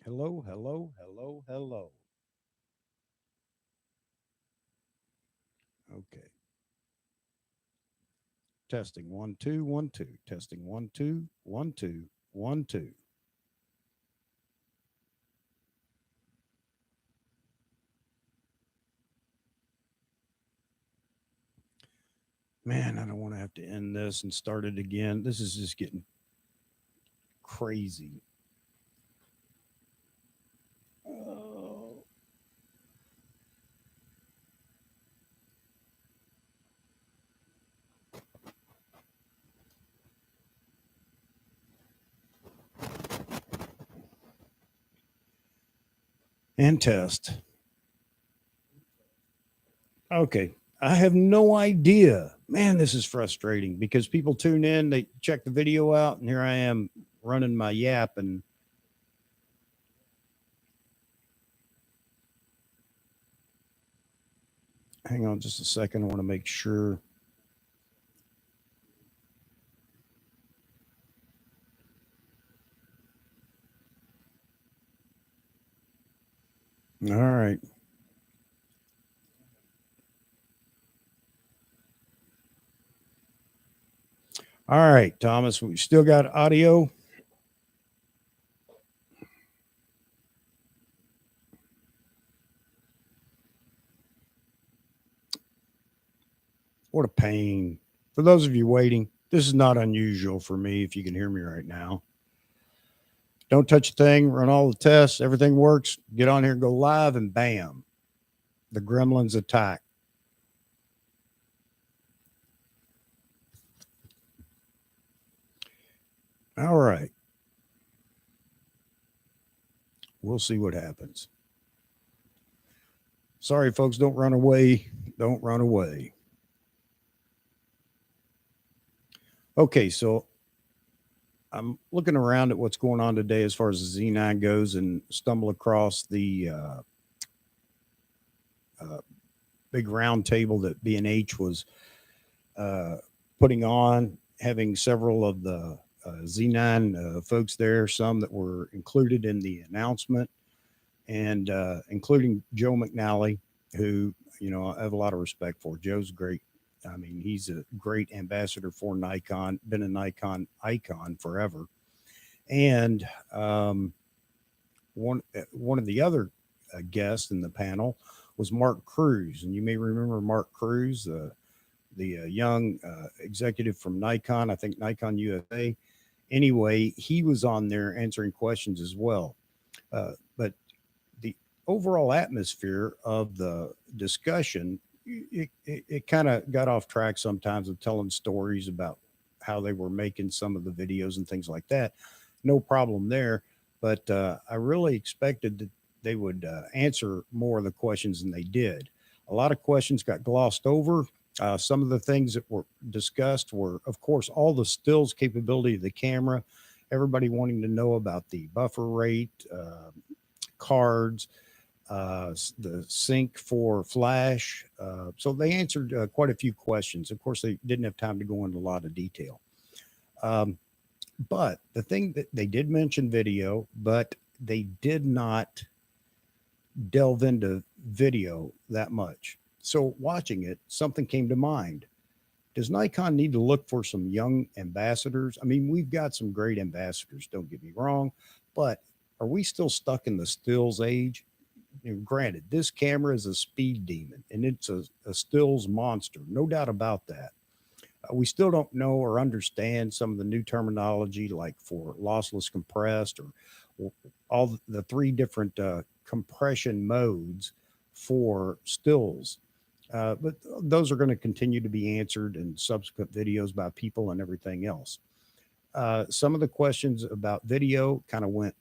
Hello, hello, hello, hello. Okay. Testing one, two, one, two. Testing one, two, one, two, one, two. Man, I don't want to have to end this and start it again. This is just getting crazy. Oh. And test. Okay. I have no idea. Man, this is frustrating because people tune in, they check the video out, and here I am running my yap. And hang on just a second. I want to make sure. All right. All right, Thomas, we still got audio. What a pain. For those of you waiting, this is not unusual for me if you can hear me right now. Don't touch a thing, run all the tests, everything works, get on here, go live, and bam, the gremlins attack. All right, we'll see what happens. Sorry, folks, don't run away. Don't run away. Okay, so I'm looking around at what's going on today as far as the Z9 goes and stumble across the uh, big round table that B&H was uh, putting on, having several of the Z9 folks there, some that were included in the announcement, and including Joe McNally, who, I have a lot of respect for. Joe's great. I mean, he's a great ambassador for Nikon, been a Nikon icon forever. And one of the other guests in the panel was Mark Cruz, and you may remember Mark Cruz, the young executive from Nikon, I think Nikon USA. Anyway, he was on there answering questions as well. But the overall atmosphere of the discussion, it kind of got off track sometimes of telling stories about how they were making some of the videos and things like that. No problem there. But I really expected that they would answer more of the questions than they did. A lot of questions got glossed over. Some of the things that were discussed were, of course, all the stills capability of the camera, everybody wanting to know about the buffer rate, cards, the sync for flash. So they answered quite a few questions. Of course, they didn't have time to go into a lot of detail. Um, but the thing that they did mention video, but they did not delve into video that much. So watching it, something came to mind. Does Nikon need to look for some young ambassadors? I mean, we've got some great ambassadors, don't get me wrong, but are we still stuck in the stills age? Granted, this camera is a speed demon and it's a stills monster, no doubt about that. We still don't know or understand some of the new terminology, like for lossless compressed or all the three different compression modes for stills. But those are going to continue to be answered in subsequent videos by people and everything else. Some of the questions about video kind of went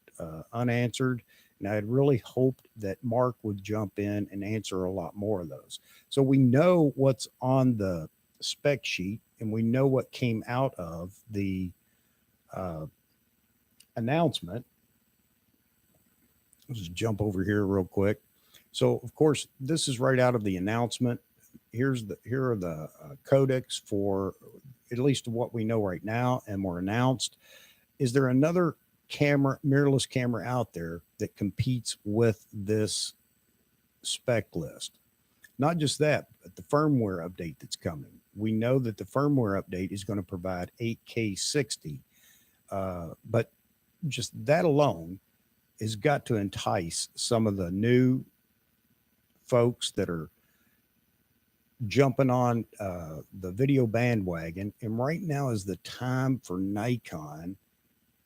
unanswered. And I had really hoped that Mark would jump in and answer a lot more of those. So we know what's on the spec sheet and we know what came out of the uh, announcement. Let's just jump over here real quick. So, of course, this is right out of the announcement. Here are the codecs for at least what we know right now and were announced. Is there another camera, mirrorless camera out there that competes with this spec list. Not just that, but the firmware update that's coming. We know that the firmware update is going to provide 8K 60, but just that alone has got to entice some of the new folks that are jumping on the video bandwagon. And right now is the time for Nikon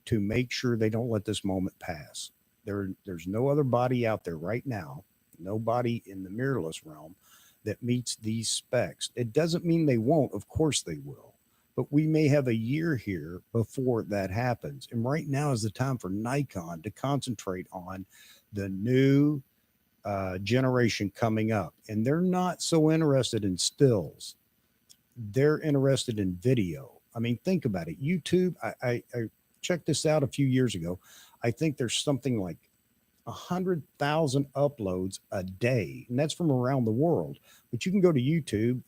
to make sure they don't let this moment pass. There's no other body out there right now, nobody in the mirrorless realm that meets these specs. It doesn't mean they won't. Of course they will. But we may have a year here before that happens. And right now is the time for Nikon to concentrate on the new generation coming up. And they're not so interested in stills. They're interested in video. I mean, think about it. YouTube, I checked this out a few years ago. I think there's something like 100,000 uploads a day, and that's from around the world. But you can go to YouTube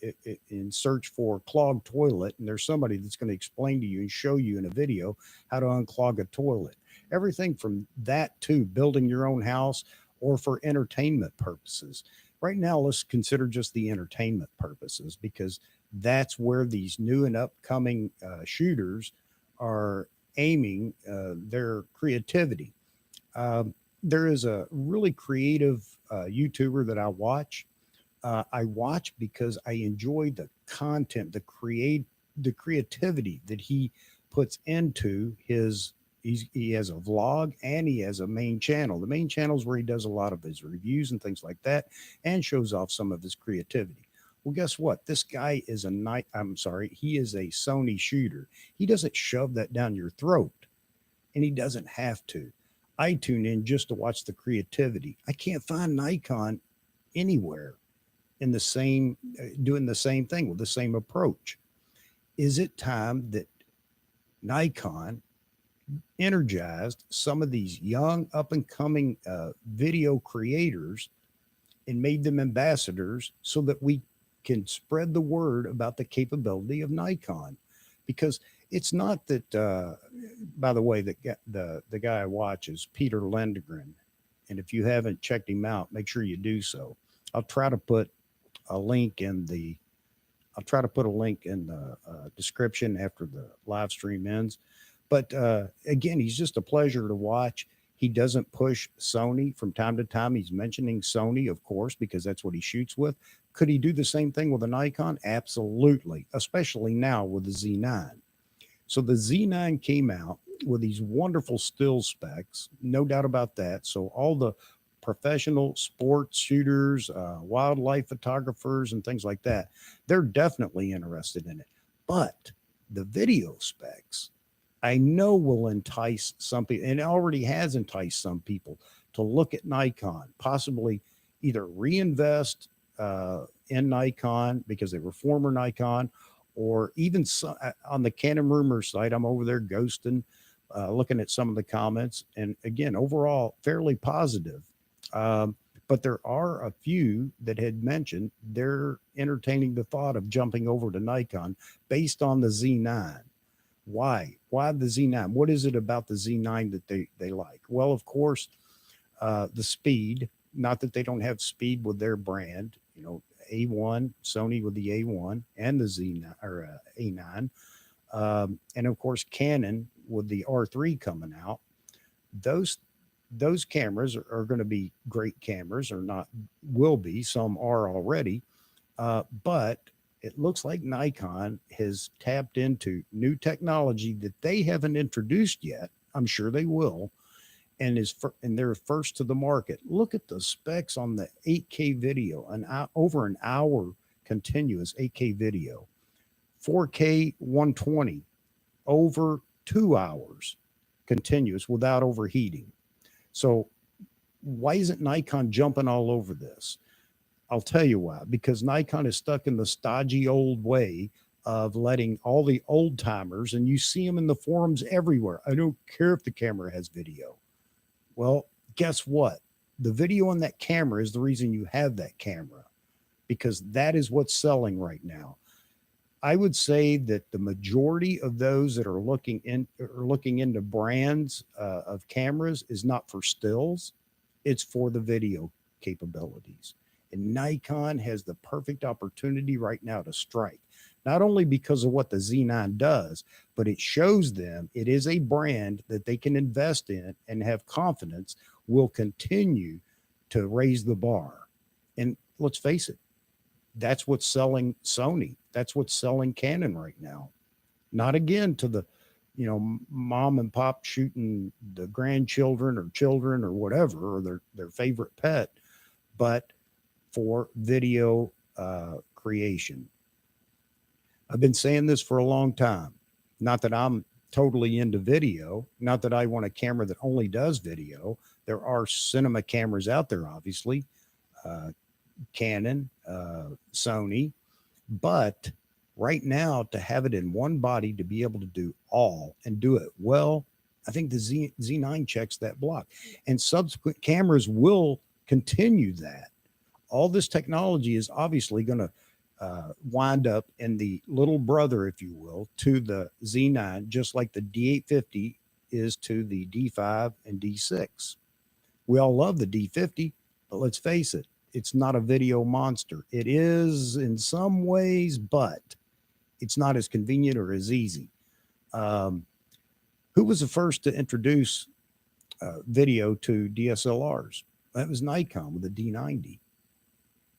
and search for clogged toilet, and there's somebody that's going to explain to you and show you in a video how to unclog a toilet. Everything from that to building your own house or for entertainment purposes. Right now, let's consider just the entertainment purposes, because that's where these new and upcoming shooters are aiming their creativity. There is a really creative YouTuber that I watch. I watch because I enjoy the content, the creativity that he puts into his. He has a vlog and he has a main channel. The main channel is where he does a lot of his reviews and things like that, and shows off some of his creativity. Well, guess what? This guy is he is a Sony shooter. He doesn't shove that down your throat, and he doesn't have to. I tune in just to watch the creativity. I can't find Nikon anywhere in the same, doing the same thing with the same approach. Is it time that Nikon energized some of these young up and coming video creators and made them ambassadors so that we can spread the word about the capability of Nikon? Because it's not that, by the way, the guy I watch is Peter Lundgren. And if you haven't checked him out, make sure you do so. I'll try to put a link in the description after the live stream ends. But again, he's just a pleasure to watch. He doesn't push Sony from time to time. He's mentioning Sony, of course, because that's what he shoots with. Could he do the same thing with a Nikon? Absolutely, especially now with the Z9. So the Z9 came out with these wonderful still specs, no doubt about that. So all the professional sports shooters, wildlife photographers, and things like that, they're definitely interested in it. But the video specs, I know will entice some people, and it already has enticed some people to look at Nikon, possibly either reinvest in Nikon because they were former Nikon, or even on the Canon Rumors site. I'm over there ghosting, looking at some of the comments, and again, overall, fairly positive. But there are a few that had mentioned they're entertaining the thought of jumping over to Nikon based on the Z9. Why the Z9? What is it about the Z9 that they like? Well, of course, the speed. Not that they don't have speed with their brand. You know, A1, Sony with the A1 and the Z9 or A9, and of course Canon with the R3 coming out. Those cameras are going to be great cameras, or not will be. Some are already, but it looks like Nikon has tapped into new technology that they haven't introduced yet. I'm sure they will, and they're first to the market. Look at the specs on the 8K video, over an hour continuous 8K video, 4K 120, over 2 hours continuous without overheating. So why isn't Nikon jumping all over this? I'll tell you why. Because Nikon is stuck in the stodgy old way of letting all the old timers, and you see them in the forums everywhere. I don't care if the camera has video. Well, guess what? The video on that camera is the reason you have that camera, because that is what's selling right now. I would say that the majority of those that are looking into brands of cameras is not for stills. it's for the video capabilities. And Nikon has the perfect opportunity right now to strike, not only because of what the Z9 does, but it shows them it is a brand that they can invest in and have confidence will continue to raise the bar. And let's face it, that's what's selling Sony. That's what's selling Canon right now. Not again to the, mom and pop shooting the grandchildren or children or whatever, or their favorite pet, but for video creation. I've been saying this for a long time. Not that I'm totally into video, not that I want a camera that only does video. There are cinema cameras out there, obviously, Canon, Sony, but right now to have it in one body to be able to do all and do it well, I think the Z9 checks that block, and subsequent cameras will continue that. All this technology is obviously going to wind up in the little brother, if you will, to the Z9, just like the D850 is to the D5 and D6. We all love the D50, but let's face it, it's not a video monster. It is in some ways, but it's not as convenient or as easy. Who was the first to introduce video to DSLRs? That was Nikon with the D90.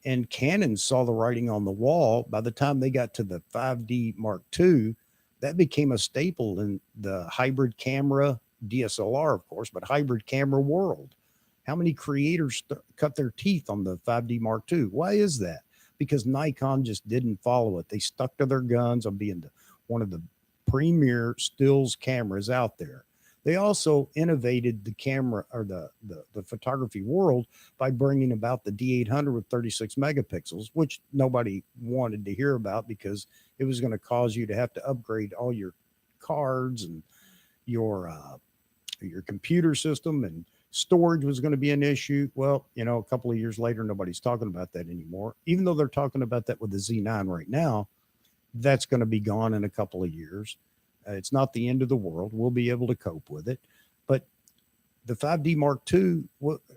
And Canon saw the writing on the wall. By the time they got to the 5D Mark II, that became a staple in the hybrid camera, DSLR, of course, but hybrid camera world. How many creators cut their teeth on the 5D Mark II? Why is that? Because Nikon just didn't follow it. They stuck to their guns on being one of the premier stills cameras out there. They also innovated the camera, or the photography world, by bringing about the D800 with 36 megapixels, which nobody wanted to hear about because it was going to cause you to have to upgrade all your cards and your computer system, and storage was going to be an issue. Well, a couple of years later, nobody's talking about that anymore. Even though they're talking about that with the Z9 right now, that's going to be gone in a couple of years. It's not the end of the world. We'll be able to cope with it. But the 5D Mark II,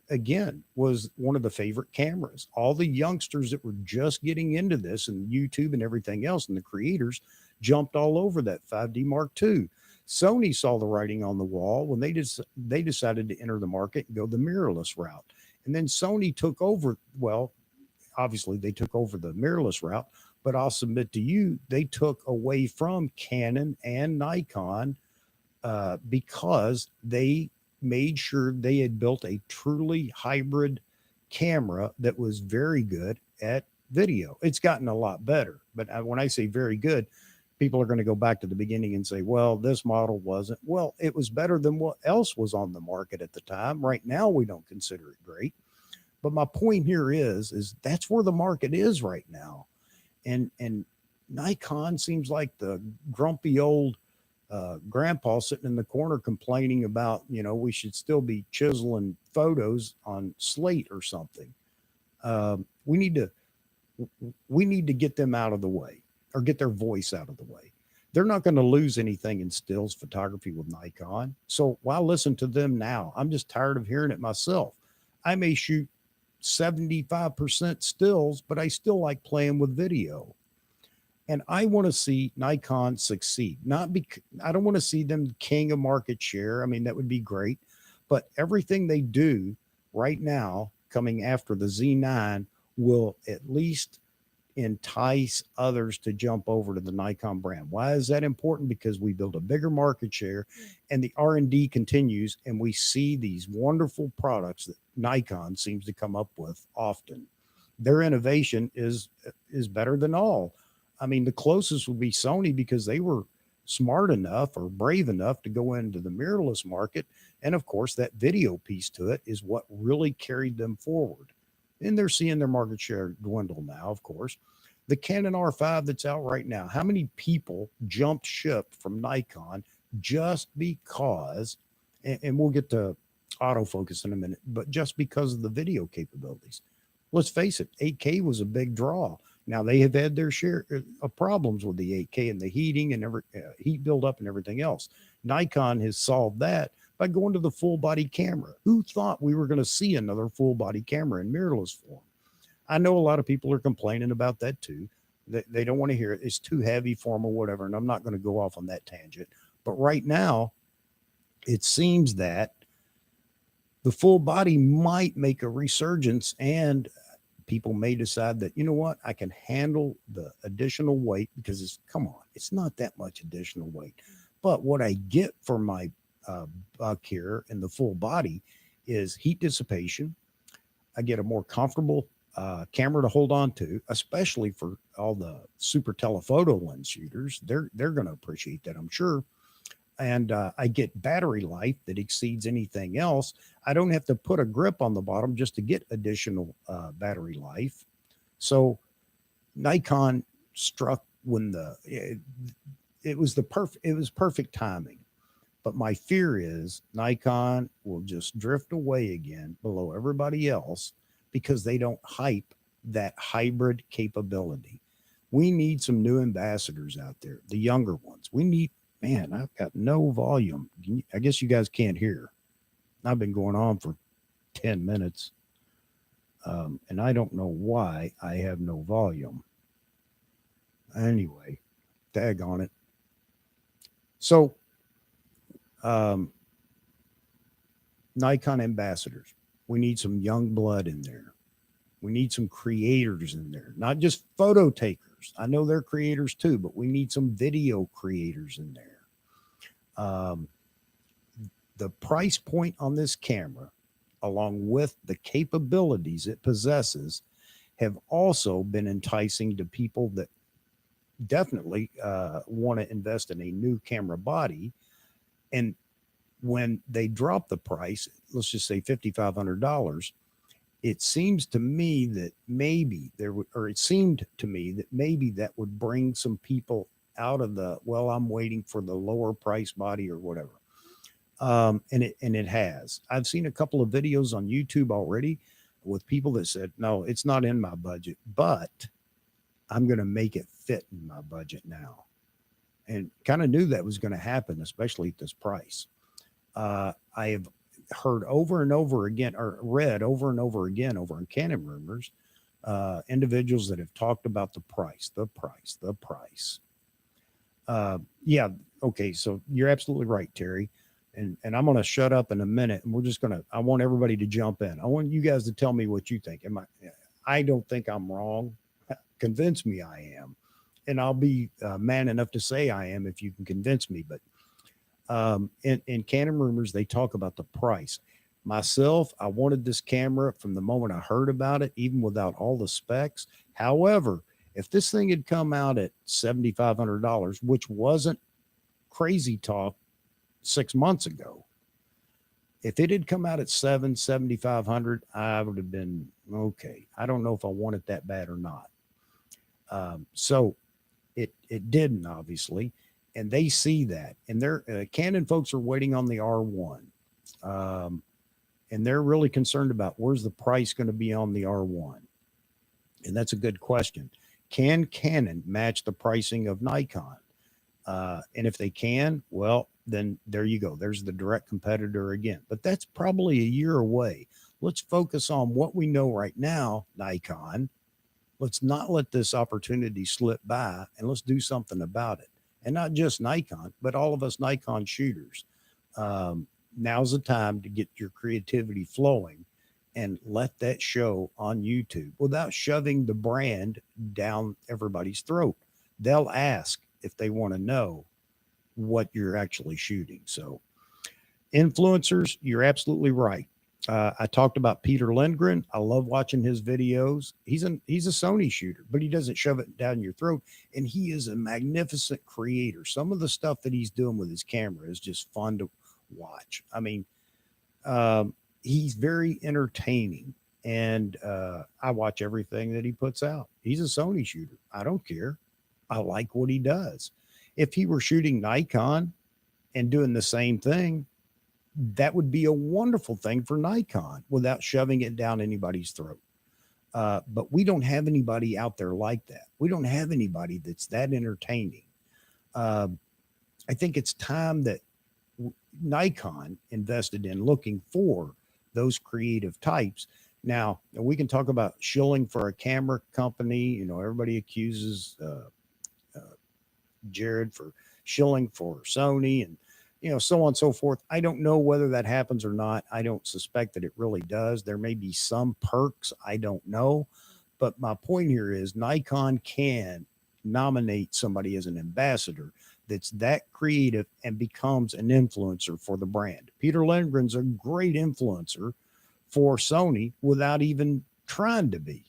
again, was one of the favorite cameras. All the youngsters that were just getting into this and YouTube and everything else, and the creators jumped all over that 5D Mark II. Sony saw the writing on the wall when they decided to enter the market and go the mirrorless route. And then Sony took over. Well, obviously they took over the mirrorless route, but I'll submit to you, they took away from Canon and Nikon because they made sure they had built a truly hybrid camera that was very good at video. It's gotten a lot better, but when I say very good, people are going to go back to the beginning and say, well, this model wasn't. Well, it was better than what else was on the market at the time. Right now, we don't consider it great. But my point here is that's where the market is right now. And Nikon seems like the grumpy old grandpa sitting in the corner complaining about, we should still be chiseling photos on slate or something. We need to get them out of the way, or get their voice out of the way. They're not going to lose anything in stills photography with Nikon. So why listen to them now? I'm just tired of hearing it myself. I may shoot 75% stills, but I still like playing with video. And I want to see Nikon succeed. I don't want to see them king of market share. I mean, that would be great. But everything they do right now, coming after the Z9, will at least entice others to jump over to the Nikon brand. Why is that important? Because we build a bigger market share, and the R&D continues, and we see these wonderful products that Nikon seems to come up with often. Their innovation is better than all. I mean, the closest would be Sony, because they were smart enough or brave enough to go into the mirrorless market. And of course, that video piece to it is what really carried them forward. And they're seeing their market share dwindle now, of course. The Canon R5 that's out right now, how many people jumped ship from Nikon just because, and we'll get to autofocus in a minute, but just because of the video capabilities? Let's face it, 8K was a big draw. Now they have had their share of problems with the 8K and the heating and heat buildup and everything else. Nikon has solved that by going to the full body camera. Who thought we were going to see another full body camera in mirrorless form? I know a lot of people are complaining about that too. They don't want to hear it. It's too heavy for them or whatever. And I'm not going to go off on that tangent. But right now, it seems that the full body might make a resurgence, and people may decide that, you know what, I can handle the additional weight, because come on, it's not that much additional weight. But what I get for my buck here in the full body is heat dissipation. I get a more comfortable camera to hold on to, especially for all the super telephoto lens shooters. They're going to appreciate that, I'm sure. And I get battery life that exceeds anything else. I don't have to put a grip on the bottom just to get additional battery life. So Nikon struck when it was perfect timing. But my fear is Nikon will just drift away again below everybody else because they don't hype that hybrid capability. We need some new ambassadors out there, the younger ones. We need, man, I've got no volume. I guess you guys can't hear. I've been going on for 10 minutes. And I don't know why I have no volume. Anyway, tag on it. So, Nikon ambassadors. We need some young blood in there. We need some creators in there, not just photo takers. I know they're creators too, but we need some video creators in there. The price point on this camera, along with the capabilities it possesses, have also been enticing to people that definitely want to invest in a new camera body. And when they drop the price, let's just say $5,500, it seems to me that maybe it seemed to me that maybe that would bring some people out of the, well, I'm waiting for the lower price body or whatever. And it has. I've seen a couple of videos on YouTube already with people that said, no, it's not in my budget, but I'm going to make it fit in my budget now. And kind of knew that was going to happen, especially at this price. I have heard over and over again, or read over and over again over on Canon Rumors, individuals that have talked about the price. Yeah. Okay. So you're absolutely right, Terry. And I'm going to shut up in a minute, and I want everybody to jump in. I want you guys to tell me what you think. I don't think I'm wrong. Convince me I am. And I'll be man enough to say I am if you can convince me. But in Canon Rumors, they talk about the price. Myself, I wanted this camera from the moment I heard about it, even without all the specs. However, if this thing had come out at $7,500, which wasn't crazy talk 6 months ago, if it had come out at $7,500, I would have been okay. I don't know if I want it that bad or not. So it didn't, obviously, and they see that, and their Canon folks are waiting on the R1, and they're really concerned about where's the price going to be on the R1, and that's a good question. Can Canon match the pricing of Nikon? And if they can, well, then there you go. There's the direct competitor again. But that's probably a year away. Let's focus on what we know right now, Nikon. Let's not let this opportunity slip by, and let's do something about it. And not just Nikon, but all of us Nikon shooters. Now's the time to get your creativity flowing and let that show on YouTube without shoving the brand down everybody's throat. They'll ask if they want to know what you're actually shooting. So influencers, you're absolutely right. I talked about Peter Lundgren. I love watching his videos. He's a Sony shooter, but he doesn't shove it down your throat. And he is a magnificent creator. Some of the stuff that he's doing with his camera is just fun to watch. I mean, he's very entertaining, and I watch everything that he puts out. He's a Sony shooter. I don't care. I like what he does. If he were shooting Nikon and doing the same thing, that would be a wonderful thing for Nikon without shoving it down anybody's throat. But we don't have anybody out there like that. We don't have anybody that's that entertaining. I think it's time that Nikon invested in looking for those creative types. Now, we can talk about shilling for a camera company. You know, everybody accuses Jared for shilling for Sony and, so on and so forth. I don't know whether that happens or not. I don't suspect that it really does. There may be some perks. I don't know. But my point here is Nikon can nominate somebody as an ambassador that's that creative and becomes an influencer for the brand. Peter Lindgren's a great influencer for Sony without even trying to be.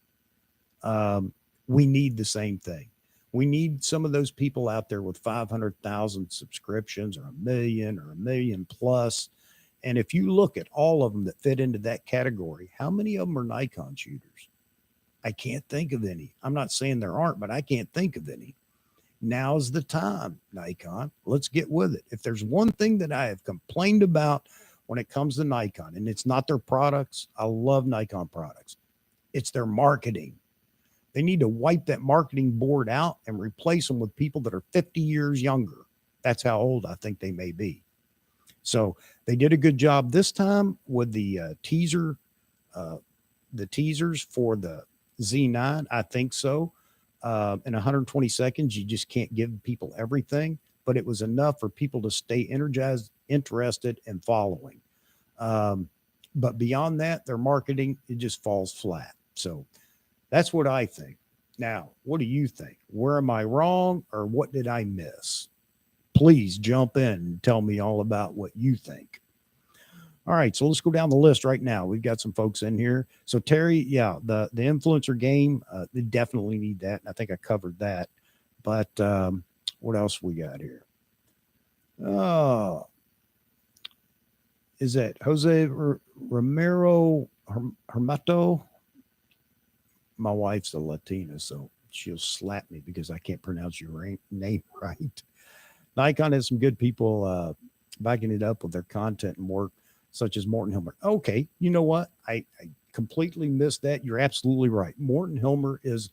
We need the same thing. We need some of those people out there with 500,000 subscriptions or a million plus. And if you look at all of them that fit into that category, how many of them are Nikon shooters? I can't think of any. I'm not saying there aren't, but I can't think of any. Now's the time, Nikon. Let's get with it. If there's one thing that I have complained about when it comes to Nikon, and it's not their products, I love Nikon products, it's their marketing. They need to wipe that marketing board out and replace them with people that are 50 years younger. That's how old I think they may be. So they did a good job this time with the teasers for the Z9. I think so. In 120 seconds, you just can't give people everything, but it was enough for people to stay energized, interested, and following. But beyond that, their marketing, it just falls flat. So that's what I think. Now, what do you think? Where am I wrong, or what did I miss? Please jump in and tell me all about what you think. All right, so let's go down the list right now. We've got some folks in here. So Terry, yeah, the influencer game, they definitely need that. And I think I covered that. But what else we got here? Oh, is that Jose Romero Hermato? My wife's a Latina, so she'll slap me because I can't pronounce your name right. Nikon has some good people backing it up with their content and work, such as Morton Hilmer. Okay, you know what? I completely missed that. You're absolutely right. Morton Hilmer is,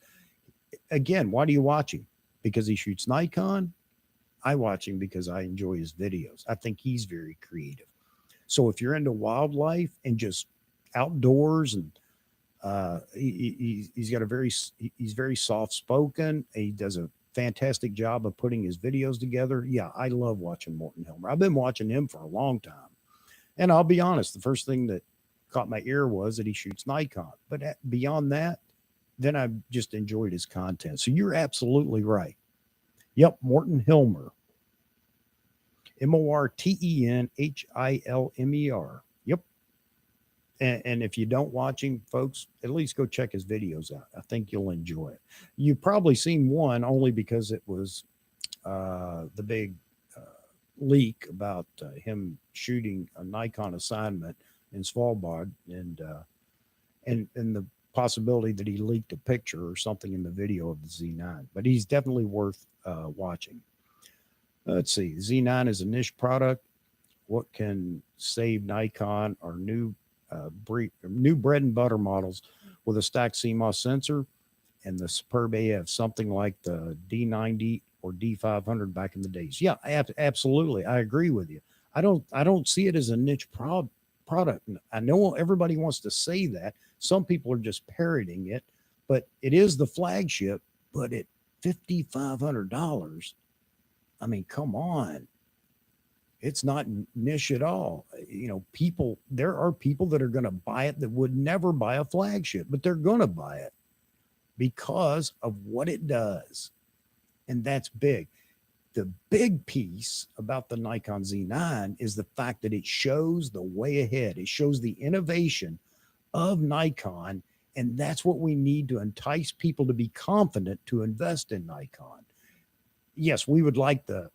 again, why do you watch him? Because he shoots Nikon? I watch him because I enjoy his videos. I think he's very creative. So if you're into wildlife and just outdoors, and he's very soft spoken. He does a fantastic job of putting his videos together. Yeah, I love watching Morton Hilmer. I've been watching him for a long time. And I'll be honest, the first thing that caught my ear was that he shoots Nikon. But beyond that, then I just enjoyed his content. So you're absolutely right. Yep, Morton Hilmer. Mortenhilmer. Yep. And if you don't watch him, folks, at least go check his videos out. I think you'll enjoy it. You've probably seen one only because it was the big leak about him shooting a Nikon assignment in Svalbard, and the possibility that he leaked a picture or something in the video of the Z9. But he's definitely worth watching. Let's see. Z9 is a niche product. What can save Nikon are new bread and butter models with a stacked CMOS sensor and the superb AF, something like the D90 or D500 back in the days. Yeah, absolutely. I agree with you. I don't see it as a niche product. I know everybody wants to say that. Some people are just parroting it, but it is the flagship. But at $5,500, I mean, come on. It's not niche at all. There are people that are going to buy it that would never buy a flagship, but they're going to buy it because of what it does. And that's big. The big piece about the Nikon Z9 is the fact that it shows the way ahead. It shows the innovation of Nikon. And that's what we need to entice people to be confident to invest in Nikon. Yes, we would like the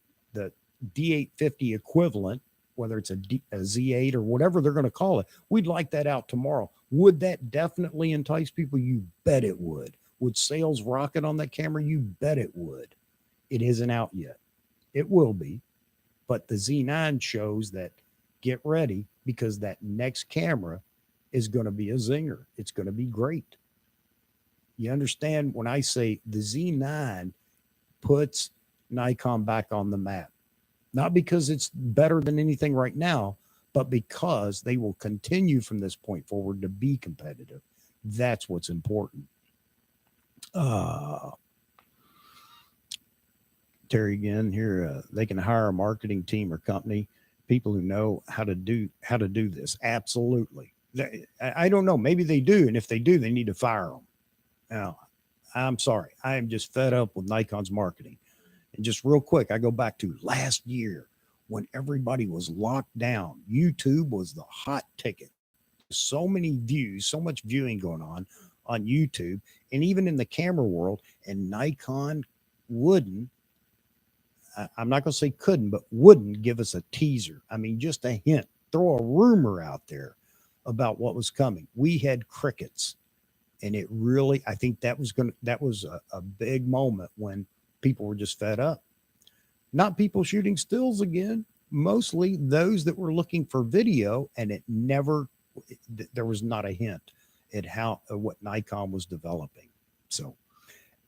D850 equivalent, whether it's a Z8 or whatever they're going to call it. We'd like that out tomorrow. Would that definitely entice people? You bet it would. Would sales rocket on that camera? You bet it would. It isn't out yet. It will be. But the Z9 shows that get ready, because that next camera is going to be a zinger. It's going to be great. You understand when I say the Z9 puts Nikon back on the map. not because it's better than anything right now, but because they will continue from this point forward to be competitive. That's what's important. Uh, Terry again here. They can hire a marketing team or company, people who know how to do this. Absolutely. I don't know. Maybe they do, and if they do, they need to fire them. Now, I'm sorry. I am just fed up with Nikon's marketing. And just real quick, I go back to last year when everybody was locked down. YouTube was the hot ticket. So many views, so much viewing going on YouTube, and even in the camera world. And Nikon wouldn't, I'm not going to say couldn't, but wouldn't give us a teaser. I mean, just a hint, throw a rumor out there about what was coming. We had crickets. And it really, I think that was a big moment when people were just fed up. Not people shooting stills again, mostly those that were looking for video, and there was not a hint at what Nikon was developing. So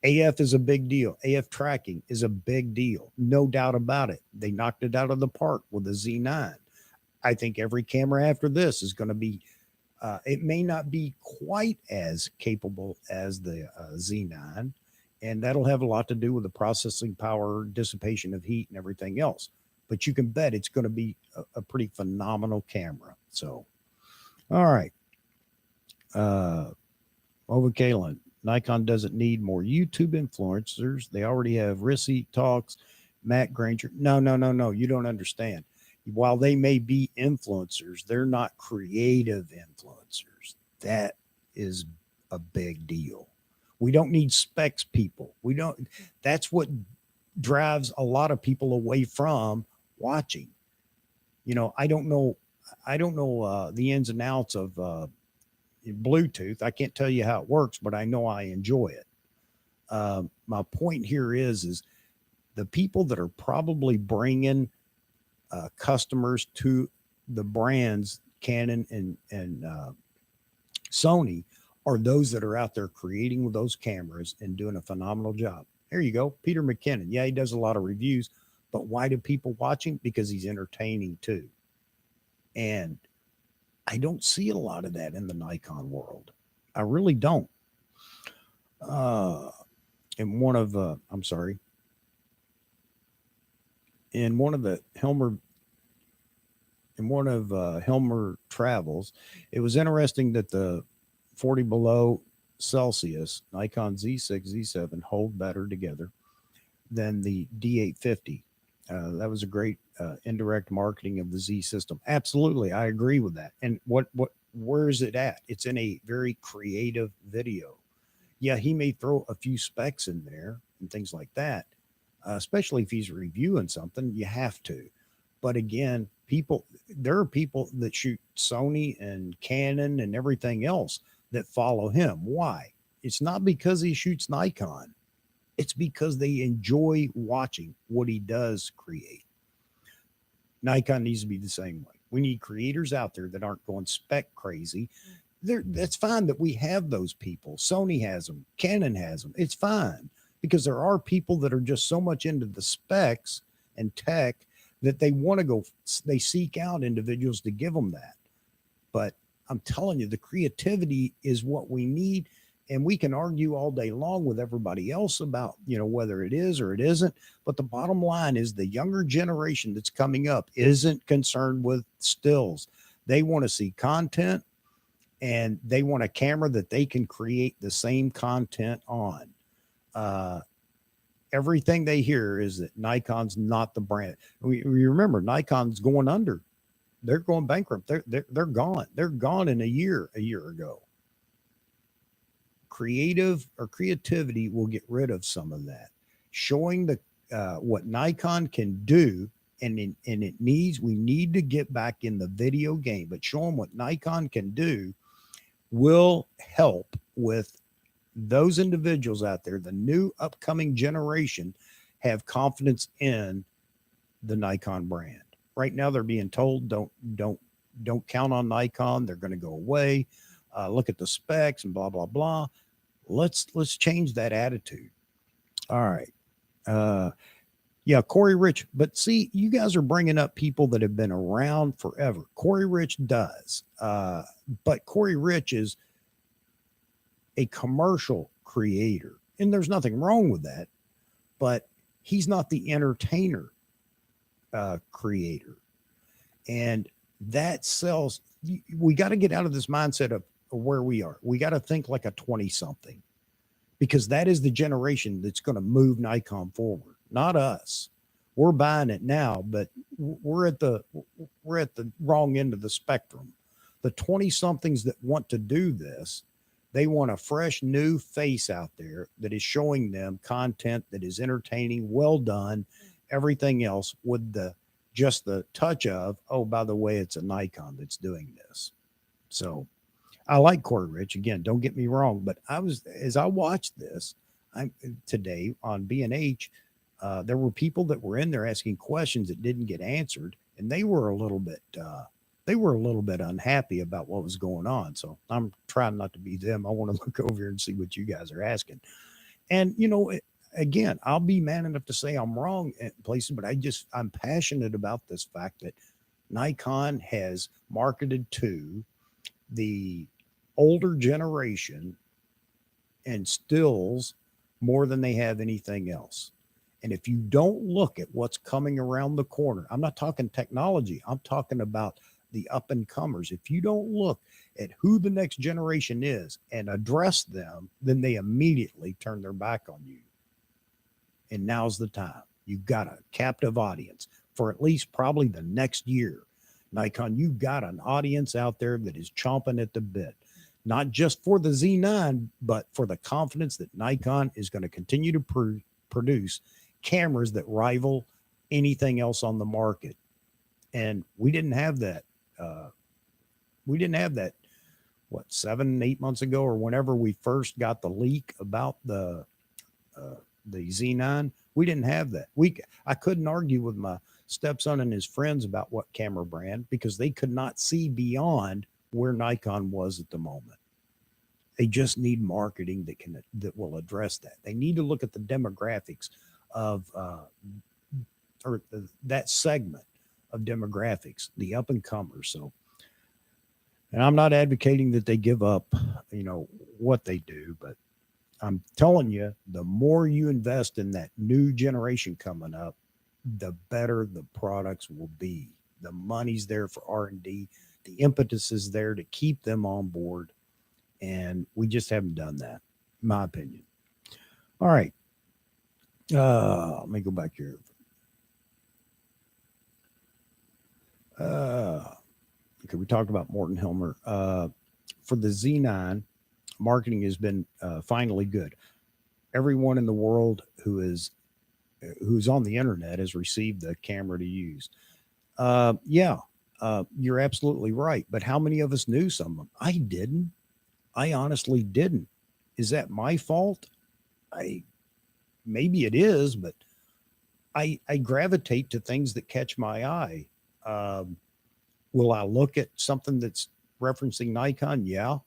AF is a big deal. AF tracking is a big deal. No doubt about it. They knocked it out of the park with the Z9. I think every camera after this is going to be, it may not be quite as capable as the Z9, and that'll have a lot to do with the processing power, dissipation of heat, and everything else. But you can bet it's going to be a pretty phenomenal camera. So, all right. Over Kalen, Nikon doesn't need more YouTube influencers. They already have Rissy Talks, Matt Granger. No. You don't understand. While they may be influencers, they're not creative influencers. That is a big deal. We don't need specs people. That's what drives a lot of people away from watching. I don't know the ins and outs of Bluetooth. I can't tell you how it works, but I know I enjoy it. My point here is the people that are probably bringing customers to the brands Canon and Sony are those that are out there creating with those cameras and doing a phenomenal job. There you go. Peter McKinnon. Yeah, he does a lot of reviews, but why do people watch him? Because he's entertaining too. And I don't see a lot of that in the Nikon world. I really don't. In one of the Hilmer travels, it was interesting that the 40 below Celsius Nikon Z6, Z7 hold better together than the D850. That was a great indirect marketing of the Z system. Absolutely, I agree with that. And where is it at? It's in a very creative video. Yeah, he may throw a few specs in there and things like that, especially if he's reviewing something. You have to. But again, there are people that shoot Sony and Canon and everything else that follow him. Why? It's not because he shoots Nikon. It's because they enjoy watching what he does create. Nikon needs to be the same way. We need creators out there that aren't going spec crazy. That's fine that we have those people. Sony has them. Canon has them. It's fine because there are people that are just so much into the specs and tech that they seek out individuals to give them that. But I'm telling you, the creativity is what we need. And we can argue all day long with everybody else about, whether it is or it isn't. But the bottom line is the younger generation that's coming up isn't concerned with stills. They want to see content, and they want a camera that they can create the same content on. Everything they hear is that Nikon's not the brand. We remember Nikon's going under. They're going bankrupt. They're gone. They're gone in a year ago. Creativity will get rid of some of that. Showing what Nikon can do, we need to get back in the video game, but showing what Nikon can do will help with those individuals out there, the new upcoming generation, have confidence in the Nikon brand. Right now, they're being told don't count on Nikon. They're going to go away. Look at the specs and blah blah blah. Let's change that attitude. All right. Yeah, Corey Rich. But see, you guys are bringing up people that have been around forever. Corey Rich does. But Corey Rich is a commercial creator. And there's nothing wrong with that. But he's not the entertainer creator. And that sells. We got to get out of this mindset of where we are. We got to think like a 20 something, because that is the generation that's going to move Nikon forward, not us. We're buying it now, but we're at the wrong end of the spectrum. The 20 somethings that want to do this, they want a fresh new face out there that is showing them content that is entertaining, well done, everything else with just the touch of, oh, by the way, it's a Nikon that's doing this. So I like Corey Rich. Again, don't get me wrong, but as I watched this today on B&H, there were people that were in there asking questions that didn't get answered, and they were a little bit unhappy about what was going on. So I'm trying not to be them. I want to look over here and see what you guys are asking. And again, I'll be man enough to say I'm wrong in places, but I'm passionate about this fact that Nikon has marketed to the older generation and stills more than they have anything else. And if you don't look at what's coming around the corner, I'm not talking technology, I'm talking about the up and comers. If you don't look at who the next generation is and address them, then they immediately turn their back on you. And now's the time. You've got a captive audience for at least probably the next year. Nikon, you've got an audience out there that is chomping at the bit, not just for the Z9, but for the confidence that Nikon is going to continue to produce cameras that rival anything else on the market. And we didn't have that. What, 7-8 months ago, or whenever we first got the leak about the Z9, we didn't have that. I couldn't argue with my stepson and his friends about what camera brand, because they could not see beyond where Nikon was at the moment. They just need marketing that will address that. They need to look at the demographics of that segment of demographics, the up and comers. So, and I'm not advocating that they give up, what they do, but I'm telling you, the more you invest in that new generation coming up, the better the products will be. The money's there for R&D. The impetus is there to keep them on board. And we just haven't done that, in my opinion. All right. Let me go back here. Okay, we talked about Morton Hilmer. For the Z9, marketing has been finally good. Everyone in the world who's on the internet has received the camera to use. You're absolutely right. But how many of us knew some of them? I didn't. I honestly didn't. Is that my fault? Maybe it is, but I gravitate to things that catch my eye. Will I look at something that's referencing Nikon? Yeah.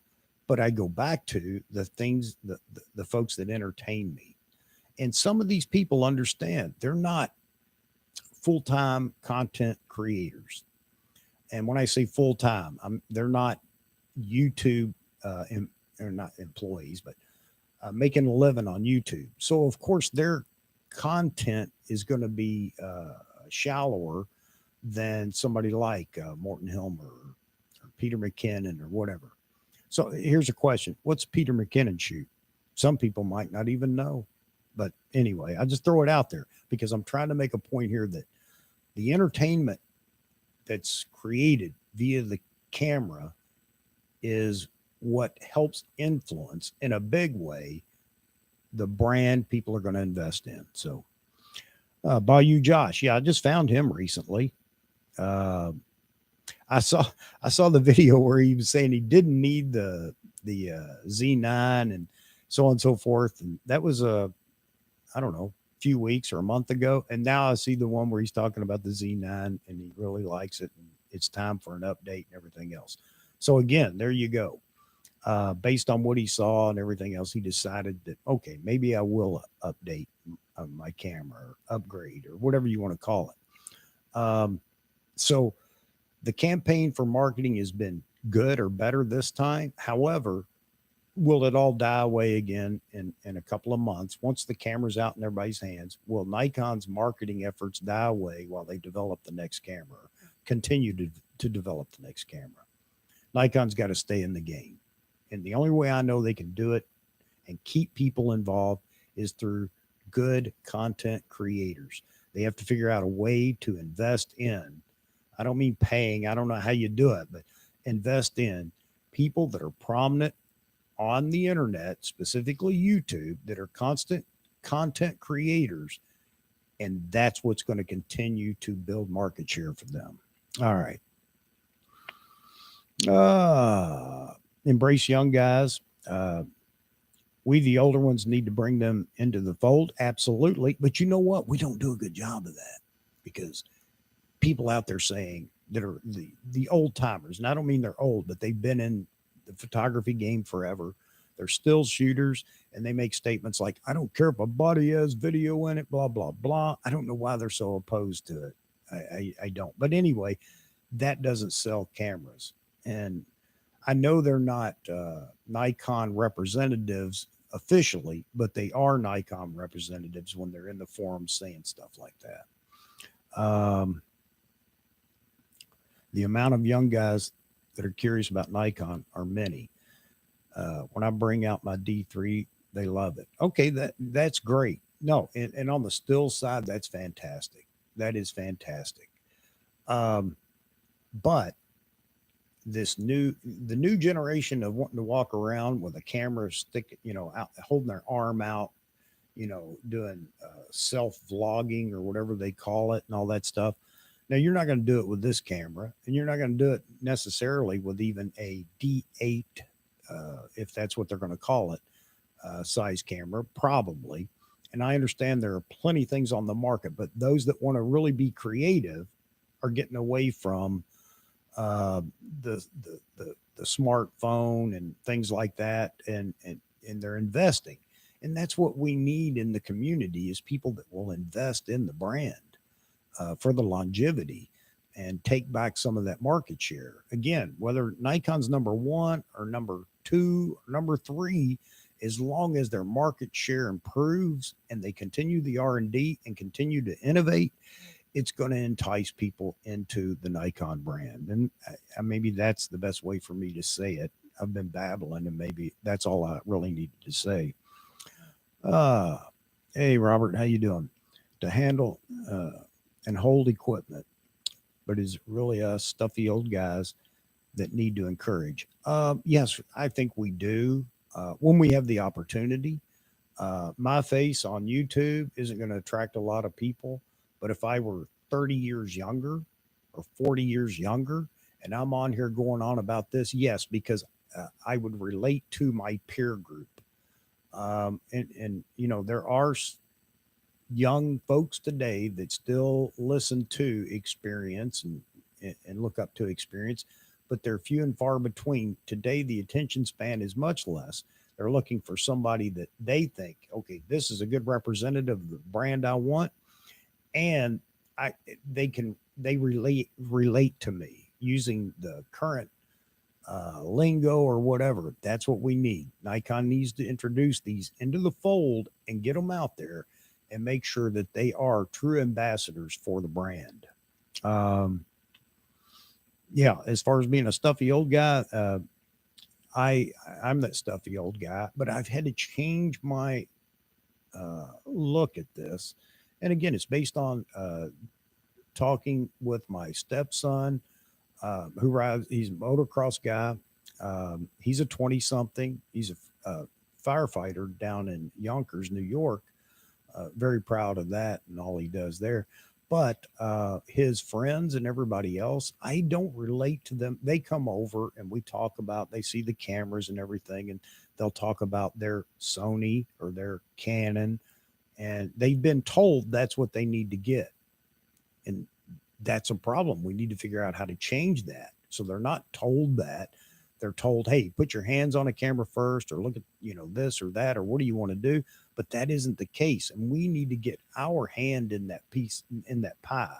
But I go back to the things, the folks that entertain me. And some of these people understand they're not full-time content creators. And when I say full-time, they're not YouTube, they're not employees, but making a living on YouTube. So of course their content is going to be shallower than somebody like Morton Hilmer or Peter McKinnon or whatever. So here's a question. What's Peter McKinnon shoot? Some people might not even know. But anyway, I just throw it out there because I'm trying to make a point here that the entertainment that's created via the camera is what helps influence in a big way the brand people are going to invest in. So Bayou Josh, yeah, I just found him recently. I saw the video where he was saying he didn't need the Z9 and so on and so forth, and that was I don't know, a few weeks or a month ago. And now I see the one where he's talking about the Z9 and he really likes it and it's time for an update and everything else. So again, there you go. Based on what he saw and everything else, he decided that, okay, maybe I will update my camera, or upgrade, or whatever you want to call it. So the campaign for marketing has been good or better this time. However, will it all die away again in a couple of months once the camera's out in everybody's hands? Will Nikon's marketing efforts die away while they develop the next camera, continue to develop the next camera? Nikon's got to stay in the game. And the only way I know they can do it and keep people involved is through good content creators. They have to figure out a way to invest in, I don't mean paying, I don't know how you do it, but invest in people that are prominent on the internet, specifically YouTube, that are constant content creators. And that's what's going to continue to build market share for them. All right. Embrace young guys. We, the older ones, need to bring them into the fold. Absolutely. But you know what? We don't do a good job of that, because people out there saying that are the old timers, and I don't mean they're old, but they've been in the photography game forever. They're still shooters, and they make statements like, I don't care if a body has video in it, blah, blah, blah. I don't know why they're so opposed to it. I don't. But anyway, that doesn't sell cameras. And I know they're not Nikon representatives officially, but they are Nikon representatives when they're in the forums saying stuff like that. The amount of young guys that are curious about Nikon are many. When I bring out my D3, they love it. Okay, that's great. No, and on the still side, that's fantastic. That is fantastic. But the new generation of wanting to walk around with a camera stick, out, holding their arm out, doing self vlogging or whatever they call it and all that stuff. Now, you're not going to do it with this camera, and you're not going to do it necessarily with even a D8, if that's what they're going to call it, size camera, probably. And I understand there are plenty of things on the market, but those that want to really be creative are getting away from the smartphone and things like that, and they're investing. And that's what we need in the community, is people that will invest in the brand for the longevity and take back some of that market share. Again, whether Nikon's number 1 or number 2 or number 3, as long as their market share improves and they continue the R&D and continue to innovate, it's going to entice people into the Nikon brand. And maybe that's the best way for me to say it. I've been babbling, and maybe that's all I really needed to say. Hey, Robert, how you doing? To handle and hold equipment, but is it really us stuffy old guys that need to encourage? Yes, I think we do when we have the opportunity. My face on YouTube isn't going to attract a lot of people. But if I were 30 years younger or 40 years younger and I'm on here going on about this, yes, because I would relate to my peer group. And there are young folks today that still listen to experience and look up to experience, but they're few and far between. Today, the attention span is much less. They're looking for somebody that they think, okay, this is a good representative of the brand I want. And they relate to me using the current lingo or whatever. That's what we need. Nikon needs to introduce these into the fold and get them out there and make sure that they are true ambassadors for the brand. Yeah, as far as being a stuffy old guy, I'm that stuffy old guy, but I've had to change my look at this. And again, it's based on talking with my stepson, who rides, he's a motocross guy. He's a 20-something. He's a firefighter down in Yonkers, New York. Very proud of that and all he does there. But his friends and everybody else, I don't relate to them. They come over and we talk about, they see the cameras and everything, and they'll talk about their Sony or their Canon. And they've been told that's what they need to get. And that's a problem. We need to figure out how to change that. So they're not told that. they're told, hey, put your hands on a camera first, or look at, this or that, or what do you want to do? But that isn't the case. And we need to get our hand in that piece, in that pie.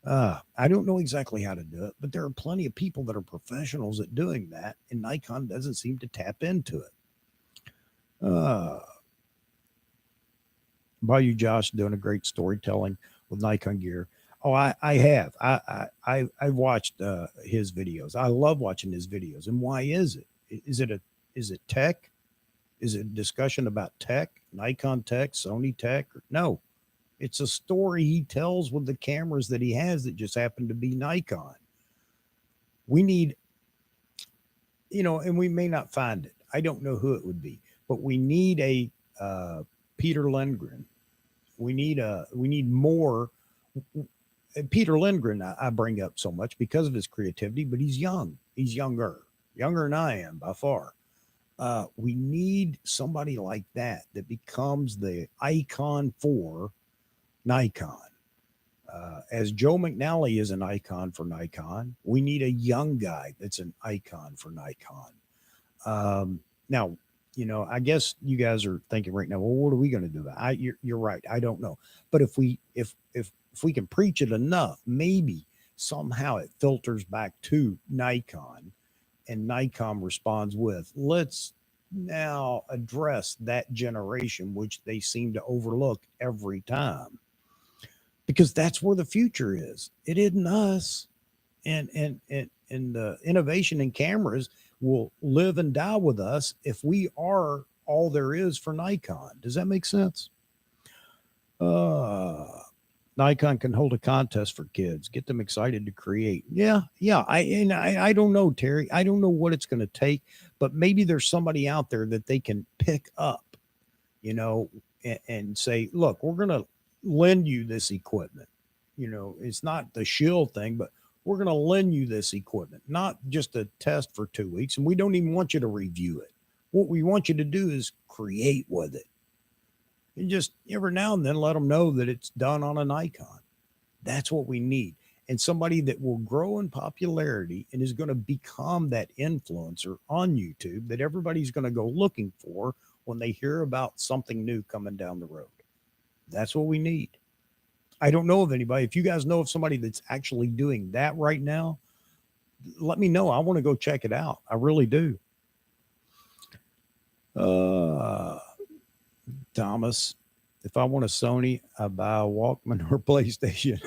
I don't know exactly how to do it, but there are plenty of people that are professionals at doing that, and Nikon doesn't seem to tap into it. By you, Josh, doing a great storytelling with Nikon gear. Oh, I have. I've watched his videos. I love watching his videos. And why is it? Is it tech? Is it a discussion about tech, Nikon tech, Sony tech? No, it's a story he tells with the cameras that he has that just happen to be Nikon. We need, and we may not find it. I don't know who it would be, but we need a Peterlundgren. We need more. Peterlundgren I bring up so much because of his creativity, but he's young. He's younger than I am by far. We need somebody like that becomes the icon for Nikon. As Joe McNally is an icon for Nikon, we need a young guy that's an icon for Nikon. Now, I guess you guys are thinking right now, well, what are we going to do about it? You're right. I don't know. But if we can preach it enough, maybe somehow it filters back to Nikon, and Nikon responds with, let's now address that generation, which they seem to overlook every time, because that's where the future is. It isn't us. And the innovation in cameras will live and die with us if we are all there is for Nikon. Does that make sense? Nikon can hold a contest for kids, get them excited to create. Yeah. I don't know, Terry. I don't know what it's going to take, but maybe there's somebody out there that they can pick up, and say, look, we're going to lend you this equipment. It's not the shill thing, but we're going to lend you this equipment, not just a test for 2 weeks. And we don't even want you to review it. What we want you to do is create with it. And just every now and then let them know that it's done on a Nikon. That's what we need. And somebody that will grow in popularity and is going to become that influencer on YouTube that everybody's going to go looking for when they hear about something new coming down the road. That's what we need. I don't know of anybody. If you guys know of somebody that's actually doing that right now, let me know. I want to go check it out. I really do. Thomas, if I want a Sony, I buy a Walkman or PlayStation.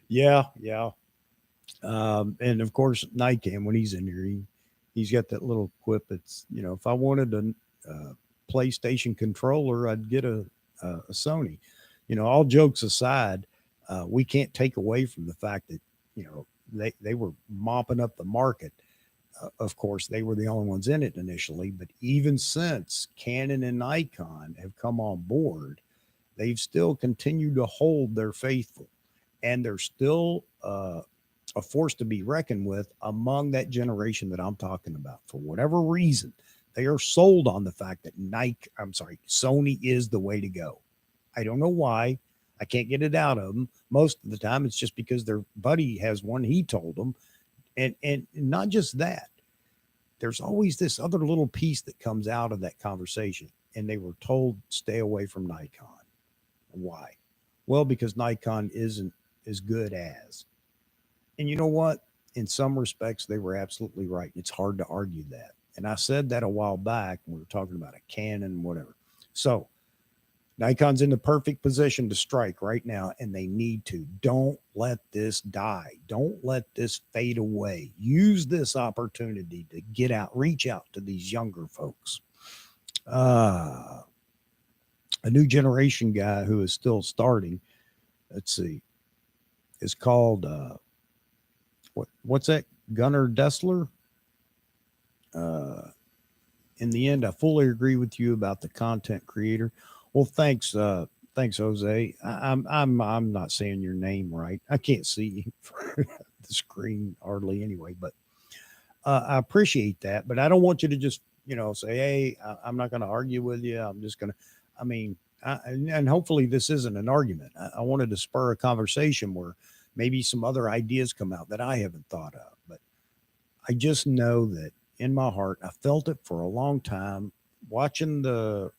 Yeah. And of course, Nikon, when he's in here, he's got that little quip. It's, if I wanted a PlayStation controller, I'd get a Sony. All jokes aside, we can't take away from the fact that, they were mopping up the market. Of course, they were the only ones in it initially, but even since Canon and Nikon have come on board, they've still continued to hold their faithful, and they're still a force to be reckoned with among that generation that I'm talking about. For whatever reason, they are sold on the fact that Sony is the way to go. I don't know why. I can't get it out of them. Most of the time, it's just because their buddy has one. He told them. And not just that. There's always this other little piece that comes out of that conversation. And they were told, stay away from Nikon. Why? Well, because Nikon isn't as good as. And you know what? In some respects, they were absolutely right. It's hard to argue that. And I said that a while back when we were talking about a Canon, whatever. So Nikon's in the perfect position to strike right now, and they need to. Don't let this die. Don't let this fade away. Use this opportunity to reach out to these younger folks. A new generation guy who is still starting, let's see, is called, what's that? Gunnar Dessler. In the end, I fully agree with you about the content creator. Well, thanks, Jose. I'm not saying your name right. I can't see for the screen hardly anyway, but I appreciate that. But I don't want you to just say, hey, I'm not going to argue with you. I'm just going to. And hopefully this isn't an argument. I wanted to spur a conversation where maybe some other ideas come out that I haven't thought of. But I just know that in my heart, I felt it for a long time. Watching the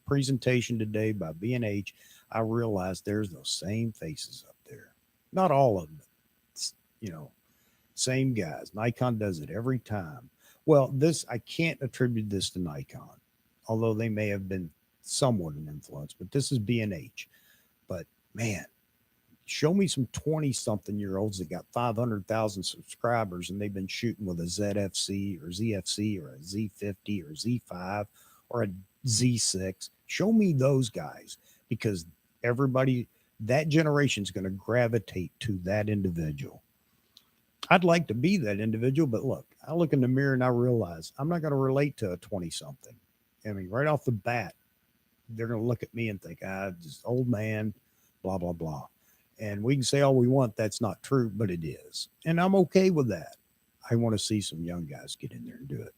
presentation today by B&H, I realized there's those same faces up there. Not all of them, but, you know, same guys. Nikon does it every time. Well, this, I can't attribute this to Nikon, although they may have been somewhat an influence, but this is B&H. But man, show me some 20 something year olds that got 500,000 subscribers and they've been shooting with a ZFC or ZFC or a Z50 or Z5 or a Z6. Show me those guys, because everybody, that generation is going to gravitate to that individual. I'd like to be that individual, but look, I look in the mirror and I realize I'm not going to relate to a 20 something. I mean, right off the bat, they're going to look at me and think, this old man, blah, blah, blah. And we can say all we want, that's not true, but it is. And I'm okay with that. I want to see some young guys get in there and do it.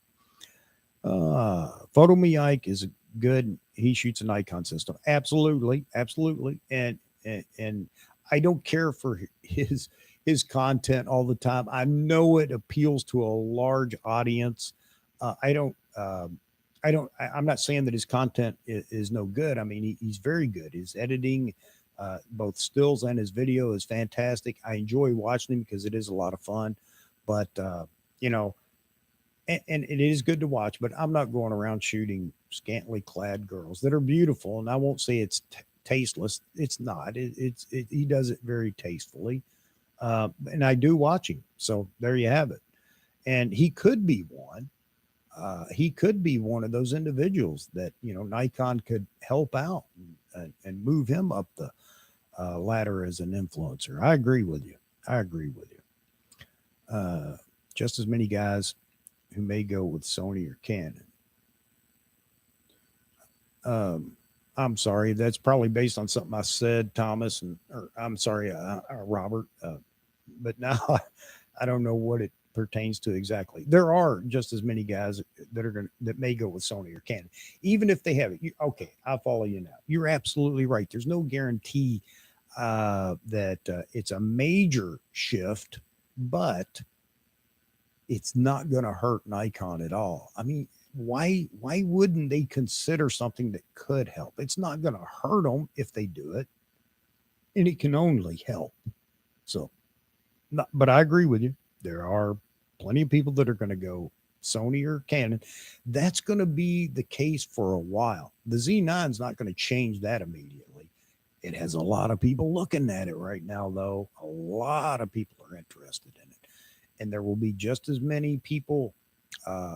Photo Me Ike is good. He shoots a Nikon system. Absolutely. Absolutely. And I don't care for his content all the time. I know it appeals to a large audience. I'm not saying that his content is no good. I mean, he's very good. His editing, both stills and his video, is fantastic. I enjoy watching him because it is a lot of fun. But, you know, and it is good to watch, but I'm not going around shooting scantily clad girls that are beautiful. And I won't say it's tasteless. It's not. He does it very tastefully. And I do watch him. So there you have it. And he could be one. He could be one of those individuals that, you know, Nikon could help out and move him up the ladder as an influencer. I agree with you. Just as many guys who may go with Sony or Canon. I'm sorry, that's probably based on something I said, Thomas, or I'm sorry, Robert. But now I don't know what it pertains to exactly. There are just as many guys that may go with Sony or Canon, even if they have it. Okay, I follow you now. You're absolutely right. There's no guarantee that it's a major shift, but it's not going to hurt Nikon at all. I mean, why wouldn't they consider something that could help? It's not going to hurt them if they do it, and it can only help. So, but I agree with you. There are plenty of people that are going to go Sony or Canon. That's going to be the case for a while. The Z9 is not going to change that immediately. It has a lot of people looking at it right now, though. A lot of people are interested in it. And there will be just as many people,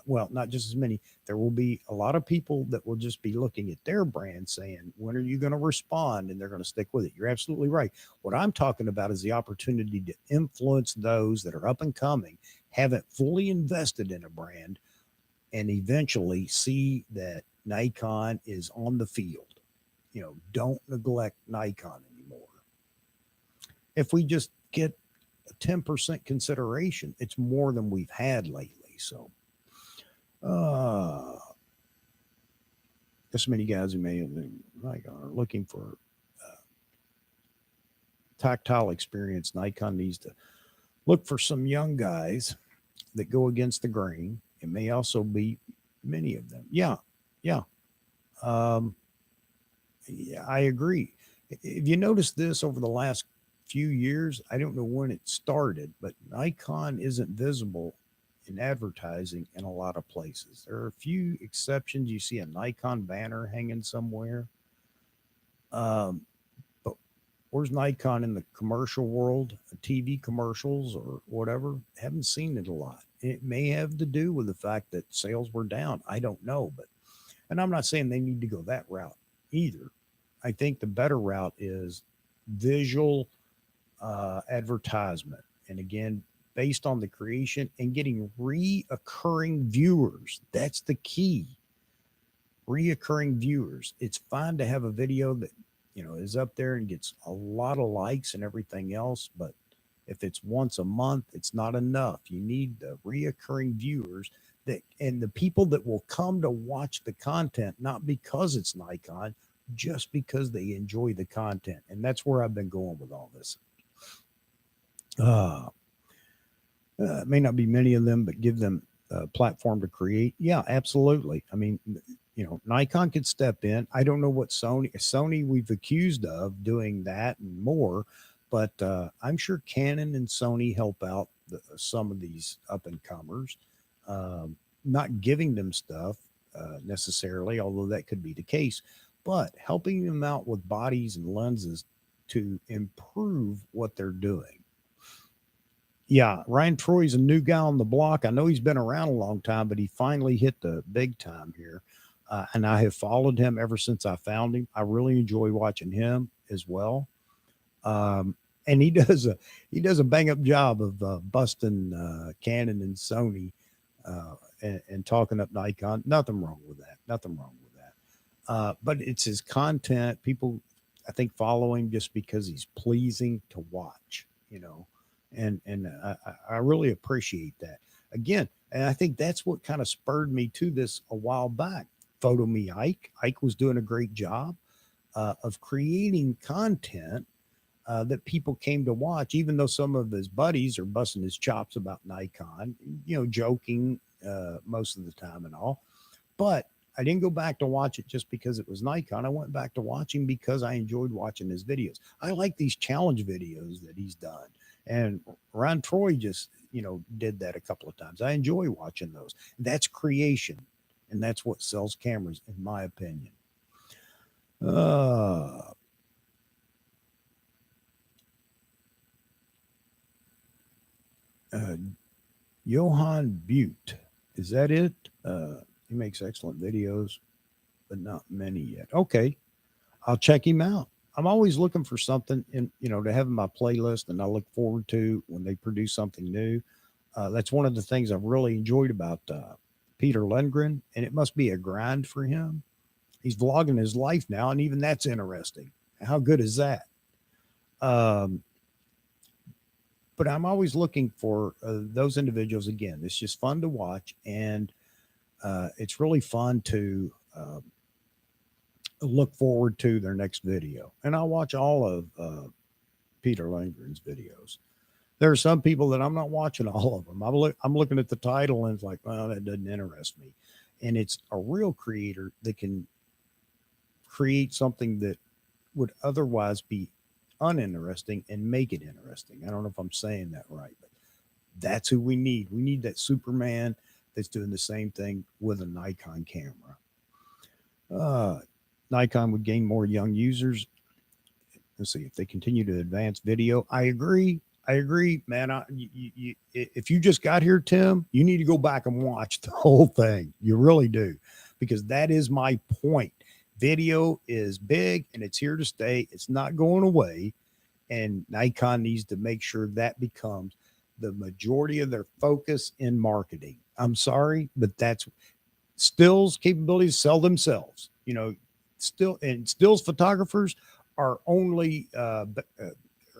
well, not just as many, there will be a lot of people that will just be looking at their brand saying, when are you going to respond? And they're going to stick with it. You're absolutely right. What I'm talking about is the opportunity to influence those that are up and coming, haven't fully invested in a brand, and eventually see that Nikon is on the field. You know, don't neglect Nikon anymore. If we just get 10% consideration, it's more than we've had lately. So this many guys who may have been like are looking for tactile experience. Nikon needs to look for some young guys that go against the grain. It may also be many of them. Yeah. I agree. If you notice this over the last few years, I don't know when it started, but Nikon isn't visible in advertising in a lot of places. There are a few exceptions. You see a Nikon banner hanging somewhere. But where's Nikon in the commercial world, TV commercials or whatever? Haven't seen it a lot. It may have to do with the fact that sales were down. I don't know, and I'm not saying they need to go that route either. I think the better route is visual advertisement. And again, based on the creation and getting reoccurring viewers. That's the key. Reoccurring viewers. It's fine to have a video that, you know, is up there and gets a lot of likes and everything else, but if it's once a month, it's not enough. You need the reoccurring viewers that, and the people that will come to watch the content, not because it's Nikon, just because they enjoy the content. And that's where I've been going with all this. May not be many of them, but give them a platform to create. Yeah, absolutely. I mean, Nikon could step in. I don't know what Sony we've accused of doing that and more, but I'm sure Canon and Sony help out some of these up and comers, not giving them stuff necessarily, although that could be the case, but helping them out with bodies and lenses to improve what they're doing. Yeah, Ryan Troy's a new guy on the block. I know he's been around a long time, but he finally hit the big time here. And I have followed him ever since I found him. I really enjoy watching him as well. And he does a bang up job of busting Canon and Sony and talking up Nikon. Nothing wrong with that. Nothing wrong with that. But it's his content. People, I think, follow him just because he's pleasing to watch. And I really appreciate that. Again, and I think that's what kind of spurred me to this a while back. Photo Me Ike. Ike was doing a great job of creating content that people came to watch, even though some of his buddies are busting his chops about Nikon, joking most of the time and all. But I didn't go back to watch it just because it was Nikon. I went back to watching because I enjoyed watching his videos. I like these challenge videos that he's done. And Ron Troy just, did that a couple of times. I enjoy watching those. That's creation. And that's what sells cameras, in my opinion. Uh, uh, Johann Butte. Is that it? He makes excellent videos, but not many yet. Okay. I'll check him out. I'm always looking for something to have in my playlist, and I look forward to when they produce something new. That's one of the things I've really enjoyed about Peter Lundgren, and it must be a grind for him. He's vlogging his life now, and even that's interesting. How good is that? Um, but I'm always looking for those individuals again. It's just fun to watch, and it's really fun to look forward to their next video. And I'll watch all of Peter Lundgren's videos. There are some people that I'm not watching all of them. I'm looking at the title and it's like, well, that doesn't interest me. And it's a real creator that can create something that would otherwise be uninteresting and make it interesting. I don't know if I'm saying that right, but that's who we need. We need that Superman that's doing the same thing with a Nikon camera. Uh, Nikon would gain more young users. Let's see if they continue to advance video. I agree. I agree, man. If you just got here, Tim, you need to go back and watch the whole thing. You really do, because that is my point. Video is big and it's here to stay. It's not going away. And Nikon needs to make sure that becomes the majority of their focus in marketing. I'm sorry, but that's stills capabilities sell themselves. Stills photographers are only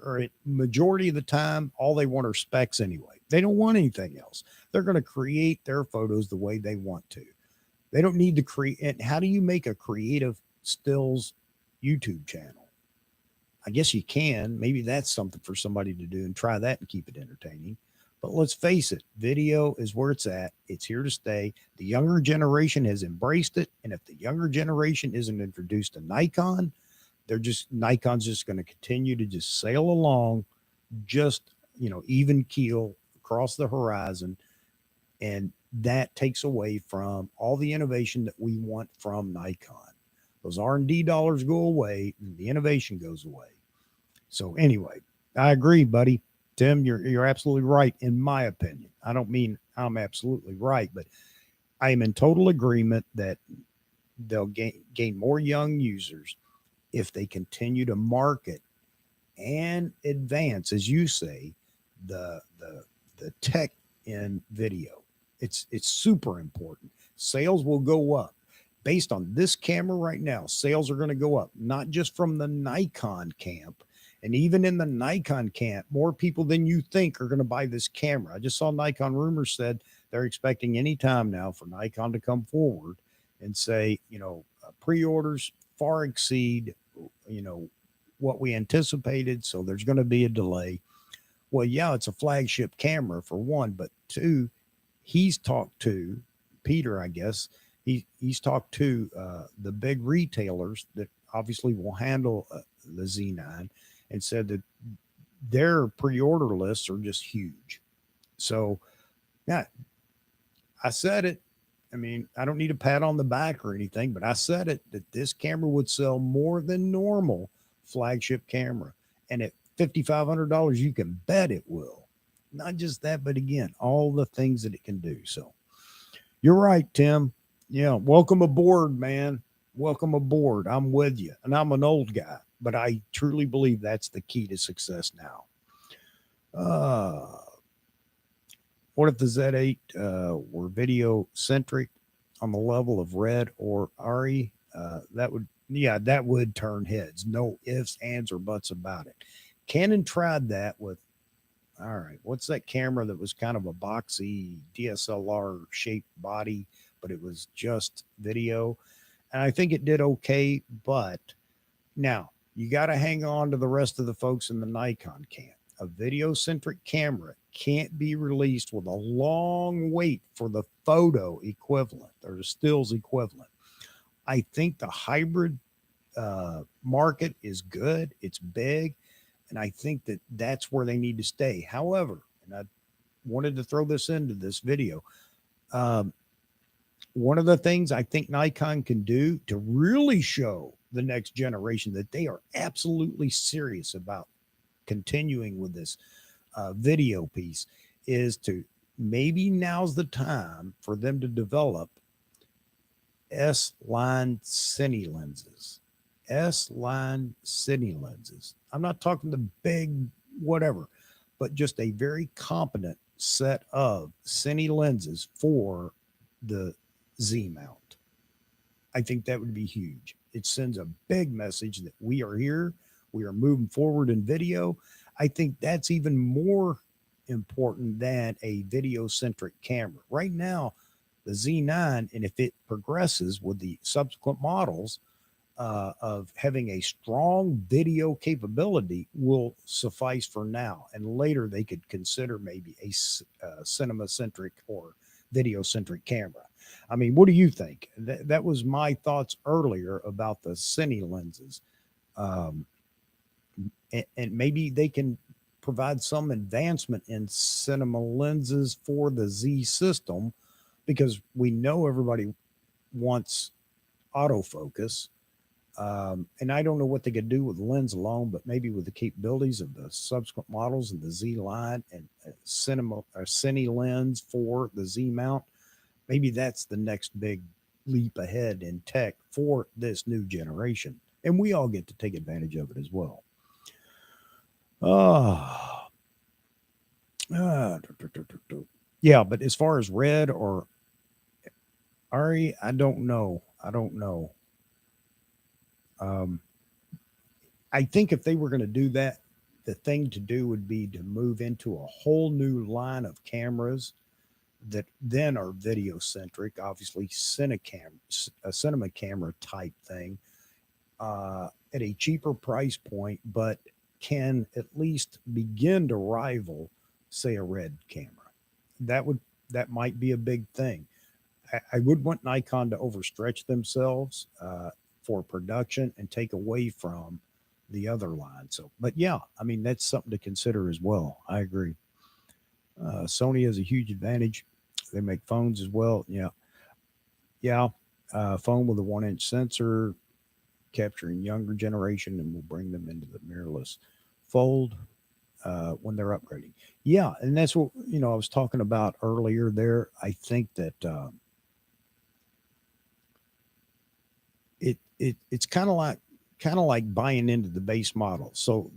or majority of the time, all they want are specs anyway. They don't want anything else. They're going to create their photos the way they want to. They don't need to create. And how do you make a creative stills YouTube channel? I guess you can. Maybe that's something for somebody to do and try that and keep it entertaining. But let's face it, video is where it's at. It's here to stay. The younger generation has embraced it. And if the younger generation isn't introduced to Nikon, Nikon's just going to continue to just sail along, just, even keel across the horizon. And that takes away from all the innovation that we want from Nikon. Those R&D dollars go away and the innovation goes away. So anyway, I agree, buddy. Tim, you're absolutely right, in my opinion. I don't mean I'm absolutely right, but I am in total agreement that they'll gain more young users if they continue to market and advance, as you say, the tech in video. It's super important. Sales will go up. Based on this camera right now, sales are going to go up, not just from the Nikon camp. And even in the Nikon camp, more people than you think are going to buy this camera. I just saw Nikon Rumors said they're expecting any time now for Nikon to come forward and say, pre-orders far exceed, what we anticipated. So there's going to be a delay. Well, yeah, it's a flagship camera for one, but two, he's talked to Peter, I guess. He's talked to the big retailers that obviously will handle the Z9, and said that their pre-order lists are just huge. So, yeah, I said it. I mean, I don't need a pat on the back or anything, but I said it that this camera would sell more than normal flagship camera. And at $5,500, you can bet it will. Not just that, but again, all the things that it can do. So you're right, Tim. Yeah, welcome aboard, man. Welcome aboard. I'm with you. And I'm an old guy, but I truly believe that's the key to success now. Uh, what if the Z8 were video centric on the level of Red or Ari? That would turn heads. No ifs, ands, or buts about it. Canon tried that with, all right, what's that camera that was kind of a boxy DSLR shaped body, but it was just video? And I think it did okay, but now you got to hang on to the rest of the folks in the Nikon camp. A video centric camera can't be released with a long wait for the photo equivalent or the stills equivalent. I think the hybrid market is good. It's big. And I think that that's where they need to stay. However, and I wanted to throw this into this video. One of the things I think Nikon can do to really show the next generation that they are absolutely serious about continuing with this video piece is to maybe now's the time for them to develop S-line cine lenses. S-line cine lenses. I'm not talking the big whatever, but just a very competent set of cine lenses for the Z mount. I think that would be huge. It sends a big message that we are here. We are moving forward in video. I think that's even more important than a video centric camera. Right now, the Z9, and if it progresses with the subsequent models of having a strong video capability, will suffice for now. And later they could consider maybe a cinema centric or video centric camera. I mean, what do you think? That was my thoughts earlier about the cine lenses. And maybe they can provide some advancement in cinema lenses for the Z system, because we know everybody wants autofocus. And I don't know what they could do with lens alone, but maybe with the capabilities of the subsequent models and the Z line and cinema or cine lens for the Z mount, maybe that's the next big leap ahead in tech for this new generation. And we all get to take advantage of it as well. Yeah, but as far as Red or Ari, I don't know. I think if they were going to do that, the thing to do would be to move into a whole new line of cameras that then are video centric, obviously a cinema camera type thing, at a cheaper price point, but can at least begin to rival, say, a Red camera. That might be a big thing. I would want Nikon to overstretch themselves for production and take away from the other line. So, but yeah, I mean, that's something to consider as well. I agree. Sony has a huge advantage. They make phones as well. Yeah. Phone with a 1-inch sensor, capturing younger generation, and will bring them into the mirrorless fold when they're upgrading. Yeah, and that's what I was talking about earlier there. I think that it's kind of like buying into the base model. So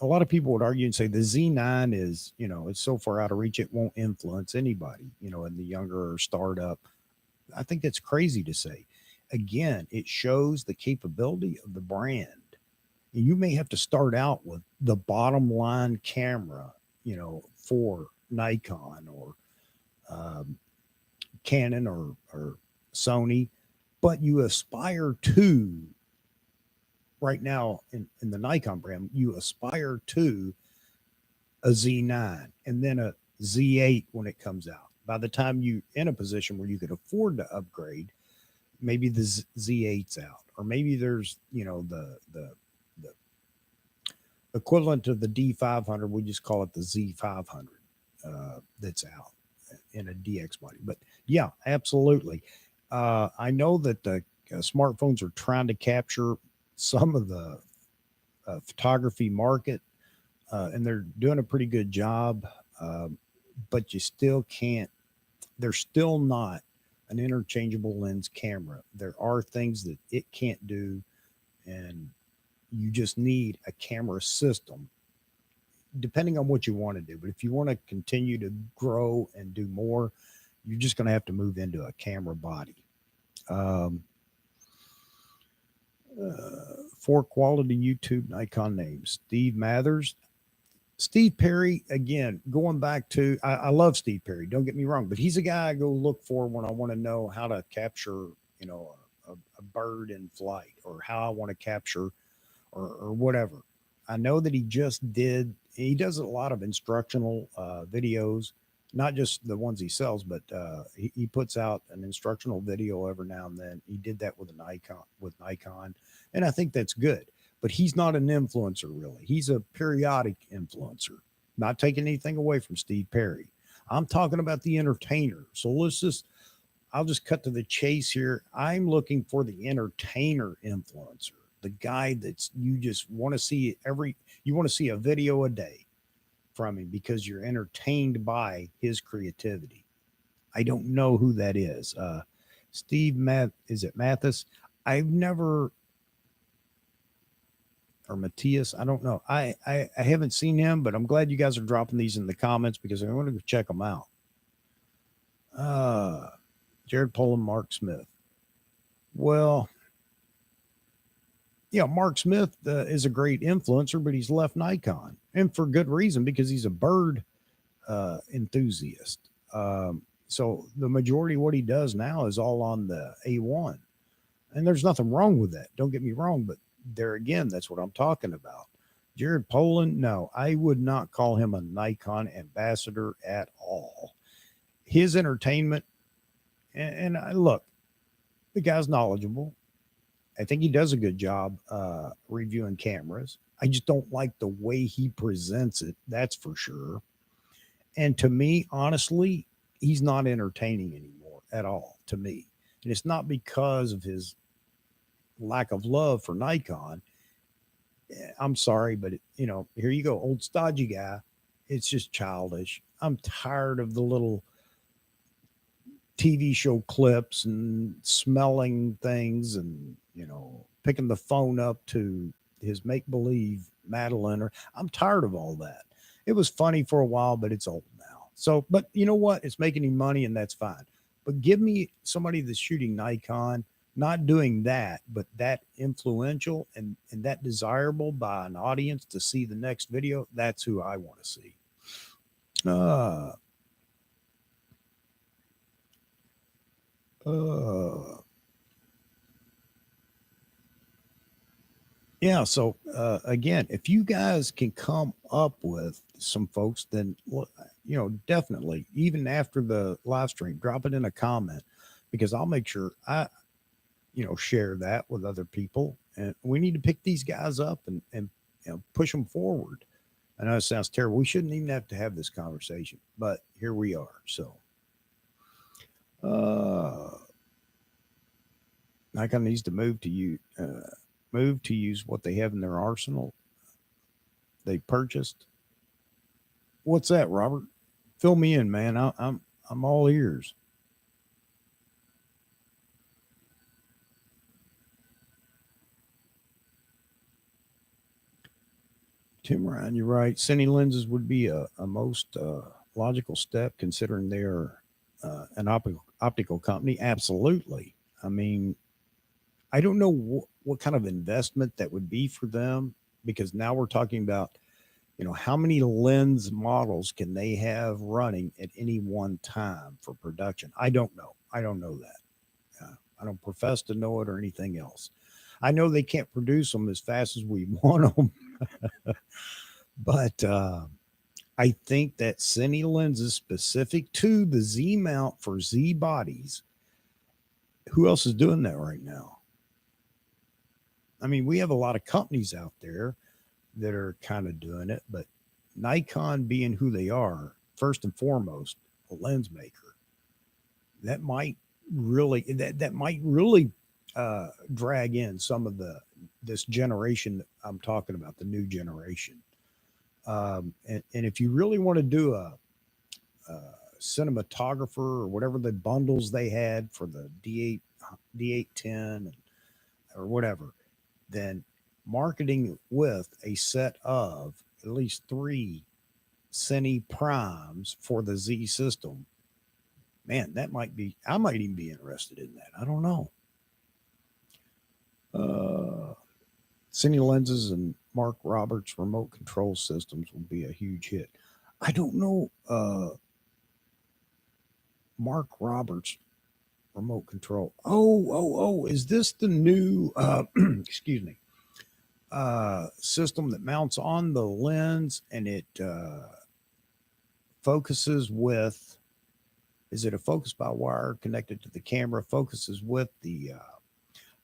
a lot of people would argue and say the Z9 is, it's so far out of reach, it won't influence anybody, in the younger or startup. I think that's crazy to say. Again, it shows the capability of the brand. You may have to start out with the bottom line camera, for Nikon or Canon or Sony, but you aspire to, right now in the Nikon brand, you aspire to a Z9, and then a Z8 when it comes out. By the time you're in a position where you could afford to upgrade, maybe the Z8's out, or maybe there's, the equivalent to the D500. We just call it the Z500 that's out in a DX body. But yeah, absolutely. I know that the smartphones are trying to capture some of the photography market, and they're doing a pretty good job. But you still can't. They're still not an interchangeable lens camera. There are things that it can't do, and you just need a camera system depending on what you want to do. But if you want to continue to grow and do more, you're just going to have to move into a camera body. Um, for quality YouTube Nikon names: Steve Mathers, Steve Perry. Again, going back to, I love Steve Perry, don't get me wrong, but he's a guy I go look for when I want to know how to capture, a bird in flight, or how I want to capture, or whatever. I know that he does a lot of instructional videos, not just the ones he sells, but he puts out an instructional video every now and then. He did that with Nikon, and I think that's good. But he's not an influencer, really. He's a periodic influencer. Not taking anything away from Steve Perry. I'm talking about the entertainer. So I'll just cut to the chase here. I'm looking for the entertainer influencer, the guy that's, you just want to see you want to see a video a day from him because you're entertained by his creativity. I don't know who that is. Is it Mathis? I've never, or Matthias, I don't know. I haven't seen him, but I'm glad you guys are dropping these in the comments because I want to go check them out. Jared Poland, Mark Smith. Well, yeah, Mark Smith is a great influencer, but he's left Nikon, and for good reason, because he's a bird enthusiast. So the majority of what he does now is all on the A1, and there's nothing wrong with that. Don't get me wrong, but there again, that's what I'm talking about. Jared Poland, no, I would not call him a Nikon ambassador at all. His entertainment, and I look, the guy's knowledgeable. I think he does a good job reviewing cameras. I just don't like the way he presents it. That's for sure. And to me, honestly, he's not entertaining anymore at all to me. And it's not because of his lack of love for Nikon. I'm sorry, but here you go, old stodgy guy. It's just childish. I'm tired of the little TV show clips and smelling things and, picking the phone up to his make believe Madeline. I'm tired of all that. It was funny for a while, but it's old now. So, but you know what? It's making him money, and that's fine. But give me somebody that's shooting Nikon, not doing that, but that influential and that desirable by an audience to see the next video. That's who I want to see. Yeah. So again, if you guys can come up with some folks, then definitely, even after the live stream, drop it in a comment, because I'll make sure I share that with other people. And we need to pick these guys up and push them forward. I know it sounds terrible. We shouldn't even have to have this conversation, but here we are. So Nikon needs to move to use what they have in their arsenal they purchased. What's that, Robert? Fill me in, man. I'm all ears. Tim Ryan, you're right. Cine lenses would be a most logical step, considering they're an optical company. Absolutely. I mean, I don't know what kind of investment that would be for them, because now we're talking about, how many lens models can they have running at any one time for production? I don't know. I don't know that. I don't profess to know it or anything else. I know they can't produce them as fast as we want them, but I think that Cine lenses specific to the Z mount for Z bodies. Who else is doing that right now? I mean, we have a lot of companies out there that are kind of doing it, but Nikon being who they are, first and foremost, a lens maker, that might really drag in some of this generation that I'm talking about, the new generation. And if you really want to do a cinematographer or whatever the bundles they had for the D810 or whatever, then marketing with a set of at least three Cine primes for the Z system, man, that might be, I might even be interested in that. I don't know. Cine lenses and Mark Roberts remote control systems will be a huge hit. I don't know. Mark Roberts remote control. Oh, is this the new, excuse me, system that mounts on the lens and it focuses with, is it a focus by wire connected to the camera, focuses with the,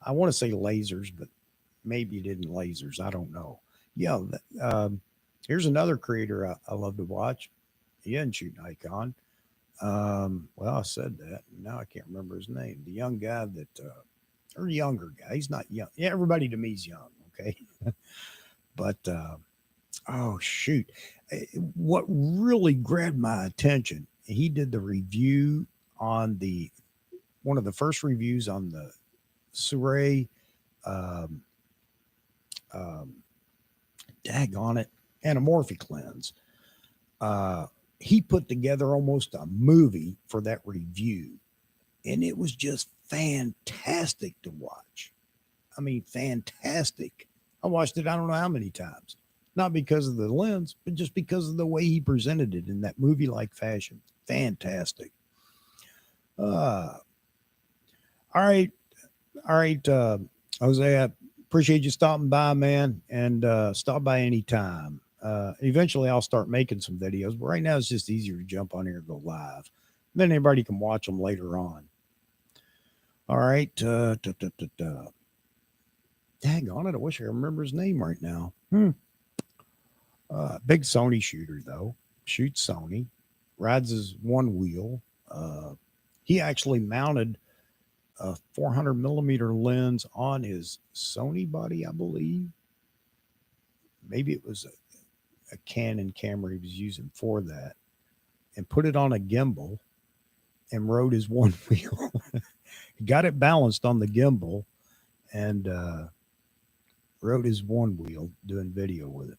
I want to say lasers, but maybe it isn't lasers. I don't know. Yeah. Here's another creator I love to watch. He doesn't shoot Nikon. Well, I said that. Now I can't remember his name. The young guy that, or younger guy. He's not young. Yeah, everybody to me is young. Okay. But, oh, shoot. What really grabbed my attention, he did the review on one of the first reviews on the Suray, daggone it, anamorphic lens. He put together almost a movie for that review, and it was just fantastic to watch. I mean, fantastic. I watched it, I don't know how many times, not because of the lens, but just because of the way he presented it in that movie like fashion. Fantastic. All right. All right. Jose, I appreciate you stopping by, man, and stop by anytime. Eventually I'll start making some videos, but right now it's just easier to jump on here and go live. Then anybody can watch them later on. All right. Dang on it. I wish I remember his name right now. Big Sony shooter though. Shoots Sony. Rides his one wheel. He actually mounted a 400 millimeter lens on his Sony body, I believe. Maybe it was a Canon camera he was using for that, and put it on a gimbal and rode his one wheel. He got it balanced on the gimbal and rode his one wheel doing video with it.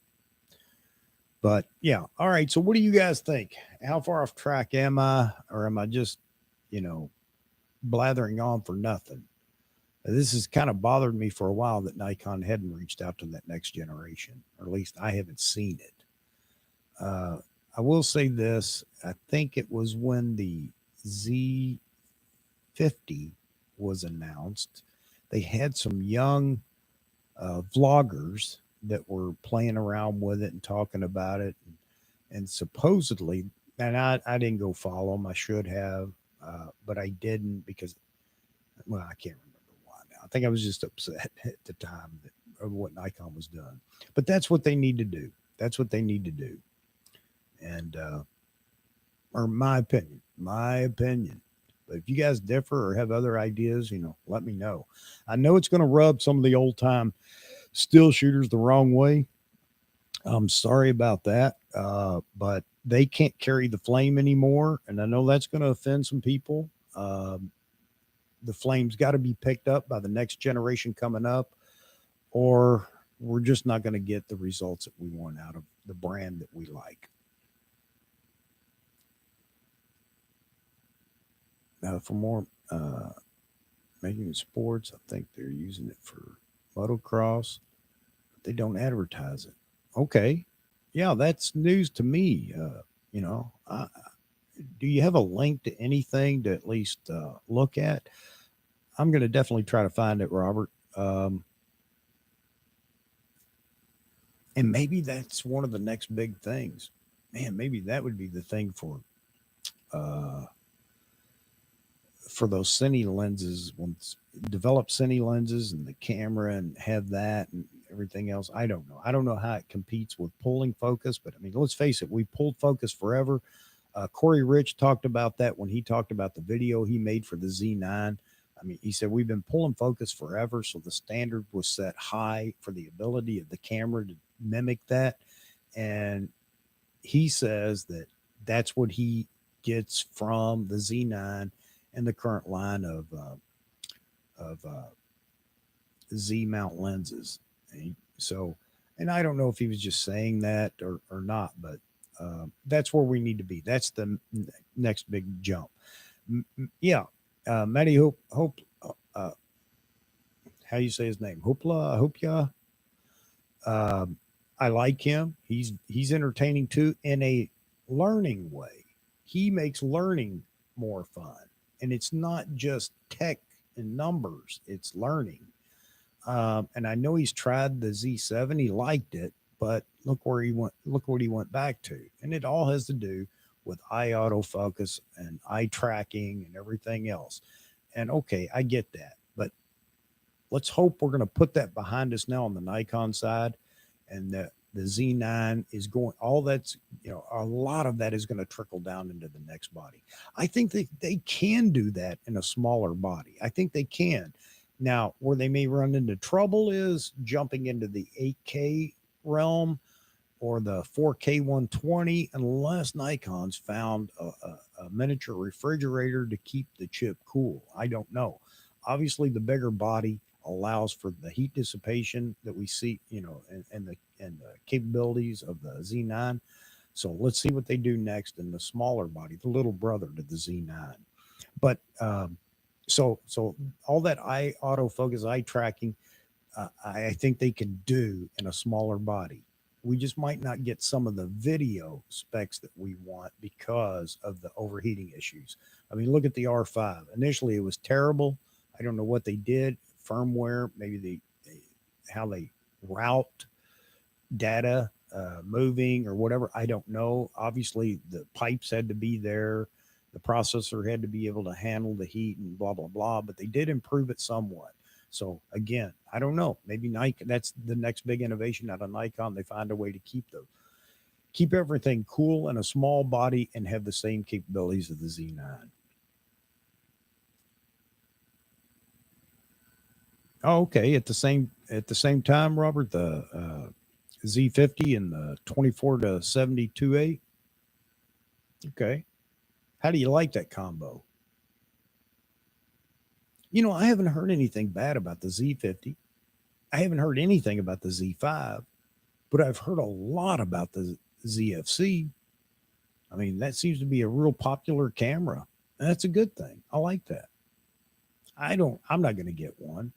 But yeah, all right. So what do you guys think? How far off track am I, or am I just, blathering on for nothing? This has kind of bothered me for a while that Nikon hadn't reached out to that next generation, or at least I haven't seen it. I will say this. I think it was when the Z50 was announced, they had some young vloggers that were playing around with it and talking about it. And supposedly, and I didn't go follow them. I should have, but I didn't because, well, I can't remember why now. I think I was just upset at the time of what Nikon was doing. But that's what they need to do. That's what they need to do. And, or my opinion. But if you guys differ or have other ideas, let me know. I know it's going to rub some of the old time still shooters the wrong way. I'm sorry about that. But they can't carry the flame anymore. And I know that's going to offend some people. The flame's got to be picked up by the next generation coming up, or we're just not going to get the results that we want out of the brand that we like. For more making sports, I think they're using it for motocross, but they don't advertise it. Okay. Yeah, that's news to me. Do you have a link to anything to at least look at? I'm going to definitely try to find it, Robert. And maybe that's one of the next big things. man, maybe that would be the thing uh, for those cine lenses. Once develop cine lenses and the camera and have that and everything else. I don't know. I don't know how it competes with pulling focus, but I mean, let's face it, we pulled focus forever. Corey Rich talked about that when he talked about the video he made for the Z9. I mean, he said we've been pulling focus forever, so the standard was set high for the ability of the camera to mimic that. And he says that that's what he gets from the Z9 and the current line of Z mount lenses. So, and I don't know if he was just saying that or not, but that's where we need to be. That's the next big jump. Yeah. Matty Hope, uh, how you say his name? Hopya. Um, I like him. He's entertaining too in a learning way. He makes learning more fun, and it's not just tech and numbers. It's learning. And I know he's tried the Z7. He liked it, but look where he went. Look what he went back to, and it all has to do with eye autofocus and eye tracking and everything else. And okay, I get that, but let's hope we're going to put that behind us now on the Nikon side, and the Z9 is going. All that's a lot of that is going to trickle down into the next body. I think they can do that in a smaller body. I think they can. Now, where they may run into trouble is jumping into the 8K realm or the 4K 120, unless Nikon's found a miniature refrigerator to keep the chip cool. I don't know. Obviously, the bigger body allows for the heat dissipation that we see, and the capabilities of the Z9. So let's see what they do next in the smaller body, the little brother to the Z9. But so all that eye autofocus, eye tracking, I think they can do in a smaller body. We just might not get some of the video specs that we want because of the overheating issues. I mean, look at the R5. Initially, it was terrible. I don't know what they did, firmware, maybe how they route data moving or whatever. I don't know. Obviously, the pipes had to be there. The processor had to be able to handle the heat and blah, blah, blah. But they did improve it somewhat. So again, I don't know. Maybe Nikon, that's the next big innovation out of Nikon. They find a way to keep everything cool in a small body and have the same capabilities of the Z9. Oh, okay. At the same time, Robert, the Z50 and the 24 to 72.8. Okay. How do you like that combo? I haven't heard anything bad about the Z50. I haven't heard anything about the Z5, but I've heard a lot about the ZFC. I mean, that seems to be a real popular camera. And that's a good thing. I like that. I'm not going to get one.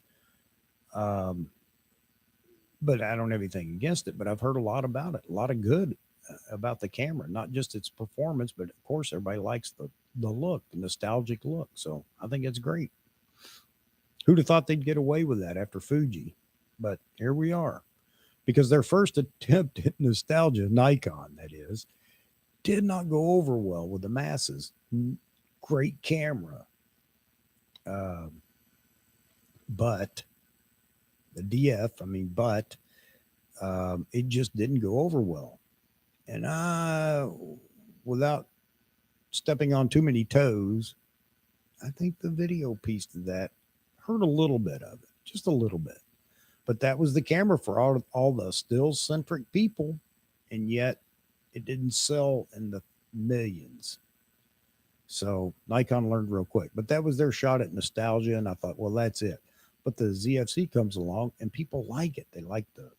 Um, but I don't have anything against it, but I've heard a lot about it, a lot of good about the camera, not just its performance, but of course everybody likes the look, the nostalgic look. So I think it's great. Who'd have thought they'd get away with that after Fuji? But here we are. Because their first attempt at nostalgia, Nikon, that is, did not go over well with the masses. Great camera. Um, but the DF, I mean, but it just didn't go over well. And without stepping on too many toes, I think the video piece to that hurt a little bit of it, just a little bit. But that was the camera for all the still centric people, and yet it didn't sell in the millions. So Nikon learned real quick, but that was their shot at nostalgia, and I thought, well, that's it. But the ZFC comes along, and people like it. They like the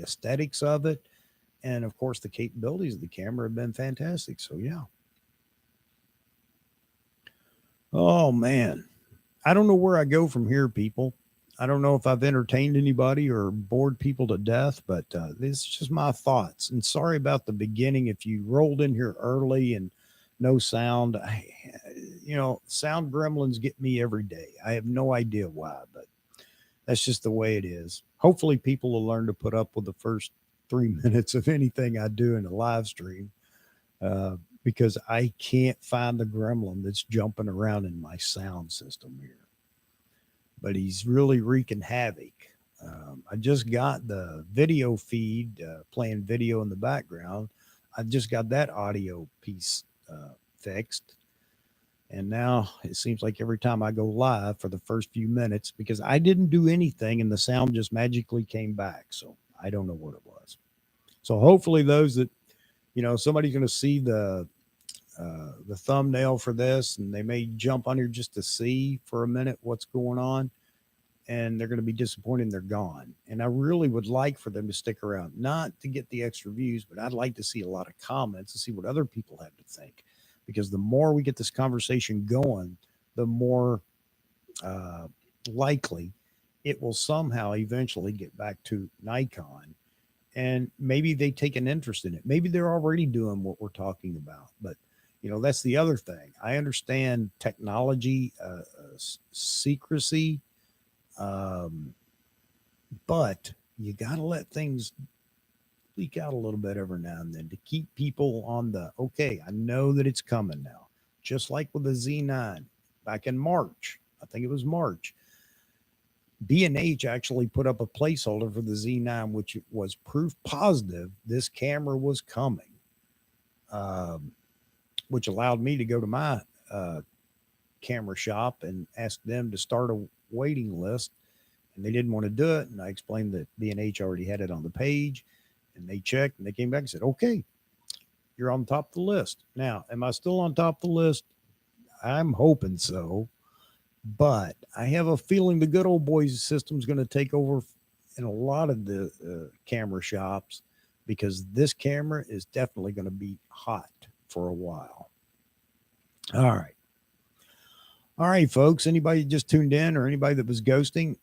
aesthetics of it, and of course the capabilities of the camera have been fantastic. So yeah. Oh man, I don't know where I go from here, people. I don't know if I've entertained anybody or bored people to death, but this is just my thoughts. And sorry about the beginning. If you rolled in here early and no sound, sound gremlins get me every day. I have no idea why, but that's just the way it is. Hopefully, people will learn to put up with the first 3 minutes of anything I do in a live stream because I can't find the gremlin that's jumping around in my sound system here. But he's really wreaking havoc. I just got the video feed playing video in the background. I just got that audio piece fixed. And now it seems like every time I go live for the first few minutes, because I didn't do anything and the sound just magically came back. So I don't know what it was. So hopefully those that, somebody's going to see the thumbnail for this and they may jump on here just to see for a minute what's going on. And they're going to be disappointed they're gone. And I really would like for them to stick around, not to get the extra views, but I'd like to see a lot of comments and see what other people have to think. Because the more we get this conversation going, the more likely it will somehow eventually get back to Nikon. And maybe they take an interest in it. Maybe they're already doing what we're talking about. But, that's the other thing. I understand technology, secrecy, but you got to let things leak out a little bit every now and then to keep people on okay, I know that it's coming now. Just like with the Z9 back in March, I think it was March, B&H actually put up a placeholder for the Z9, which was proof positive this camera was coming, which allowed me to go to my camera shop and ask them to start a waiting list. And they didn't want to do it. And I explained that B&H already had it on the page. And they checked and they came back and said, okay, you're on top of the list. Now, am I still on top of the list? I'm hoping so. But I have a feeling the good old boys system is going to take over in a lot of the camera shops, because this camera is definitely going to be hot for a while. All right. All right, folks. Anybody just tuned in or anybody that was ghosting,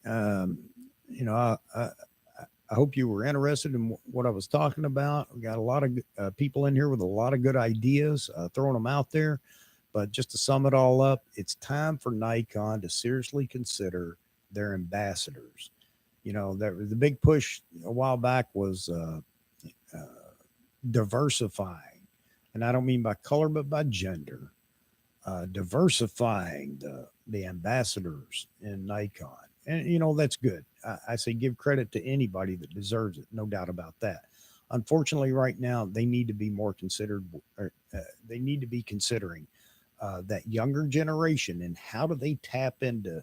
I hope you were interested in what I was talking about. We got a lot of people in here with a lot of good ideas, throwing them out there. But just to sum it all up, it's time for Nikon to seriously consider their ambassadors. The big push a while back was diversifying. And I don't mean by color, but by gender. Diversifying the ambassadors in Nikon. And, that's good. I say give credit to anybody that deserves it. No doubt about that. Unfortunately, right now, they need to be more considered. They need to be considering that younger generation and how do they tap into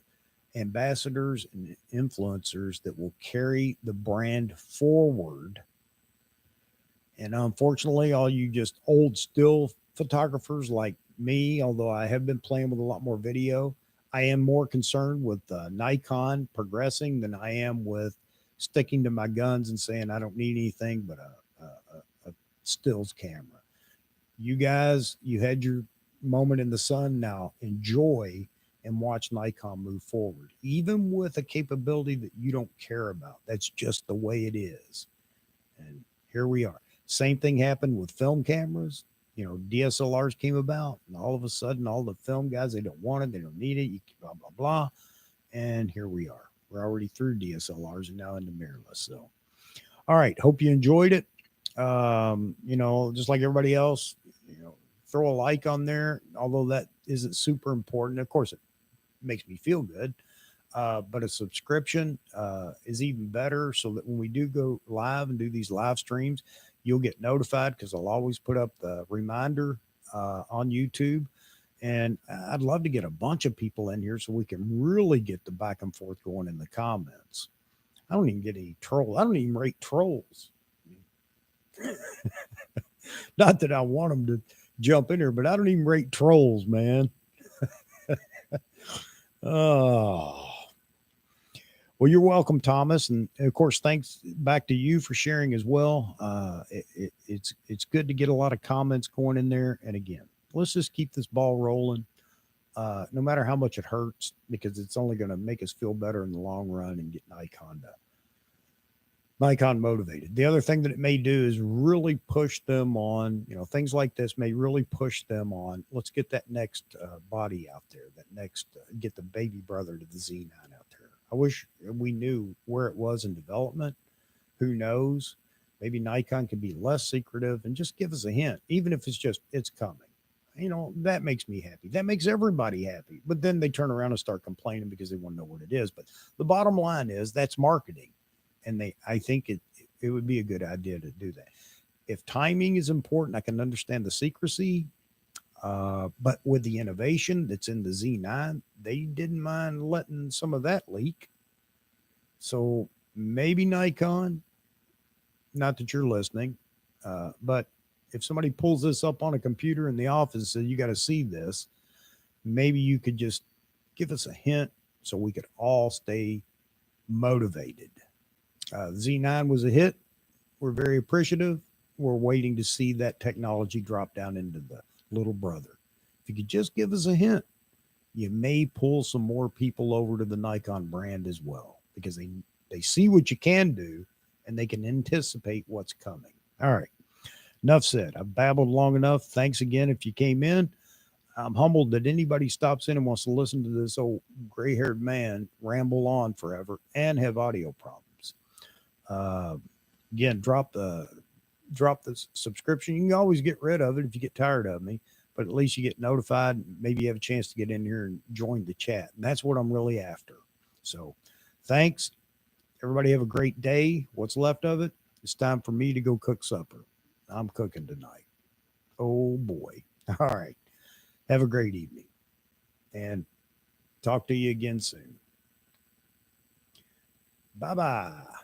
ambassadors and influencers that will carry the brand forward. And unfortunately, all you just old still photographers like me, although I have been playing with a lot more video, I am more concerned with Nikon progressing than I am with sticking to my guns and saying I don't need anything but a stills camera. You guys, you had your moment in the sun. Now enjoy and watch Nikon move forward, even with a capability that you don't care about. That's just the way it is. And here we are. Same thing happened with film cameras. DSLRs came about, and all of a sudden, all the film guys, they don't want it, they don't need it, you blah, blah, blah. And here we are. We're already through DSLRs and now into mirrorless. So, all right. Hope you enjoyed it. Just like everybody else, throw a like on there, although that isn't super important. Of course, it makes me feel good. But a subscription is even better, so that when we do go live and do these live streams, you'll get notified, because I'll always put up the reminder on YouTube. And I'd love to get a bunch of people in here so we can really get the back and forth going in the comments. I don't even get any trolls. I don't even rate trolls. Not that I want them to jump in here, but I don't even rate trolls, man. Oh. Well, you're welcome, Thomas. And of course, thanks back to you for sharing as well. It's good to get a lot of comments going in there. And again, let's just keep this ball rolling, no matter how much it hurts, because it's only going to make us feel better in the long run and get Nikon motivated. The other thing that it may do is really push them on, things like this may really push them on. Let's get that next body out there, that next, get the baby brother to the Z9 out there. I wish we knew where it was in development. Who knows? Maybe Nikon could be less secretive and just give us a hint, even if it's just it's coming. That makes me happy. That makes everybody happy. But then they turn around and start complaining because they want to know what it is. But the bottom line is that's marketing. And I think it would be a good idea to do that. If timing is important, I can understand the secrecy. But with the innovation that's in the Z9, they didn't mind letting some of that leak. So maybe Nikon, not that you're listening, but if somebody pulls this up on a computer in the office and says, you got to see this, maybe you could just give us a hint so we could all stay motivated. Z9 was a hit. We're very appreciative. We're waiting to see that technology drop down into the little brother. If you could just give us a hint, you may pull some more people over to the Nikon brand as well, because they see what you can do and they can anticipate what's coming. All right. Enough said. I've babbled long enough. Thanks again if you came in. I'm humbled that anybody stops in and wants to listen to this old gray-haired man ramble on forever and have audio problems. Again, drop the subscription. You can always get rid of it if you get tired of me, but at least you get notified. Maybe you have a chance to get in here and join the chat. And that's what I'm really after. So thanks. Everybody have a great day. What's left of it? It's time for me to go cook supper. I'm cooking tonight. Oh boy. All right. Have a great evening and talk to you again soon. Bye-bye.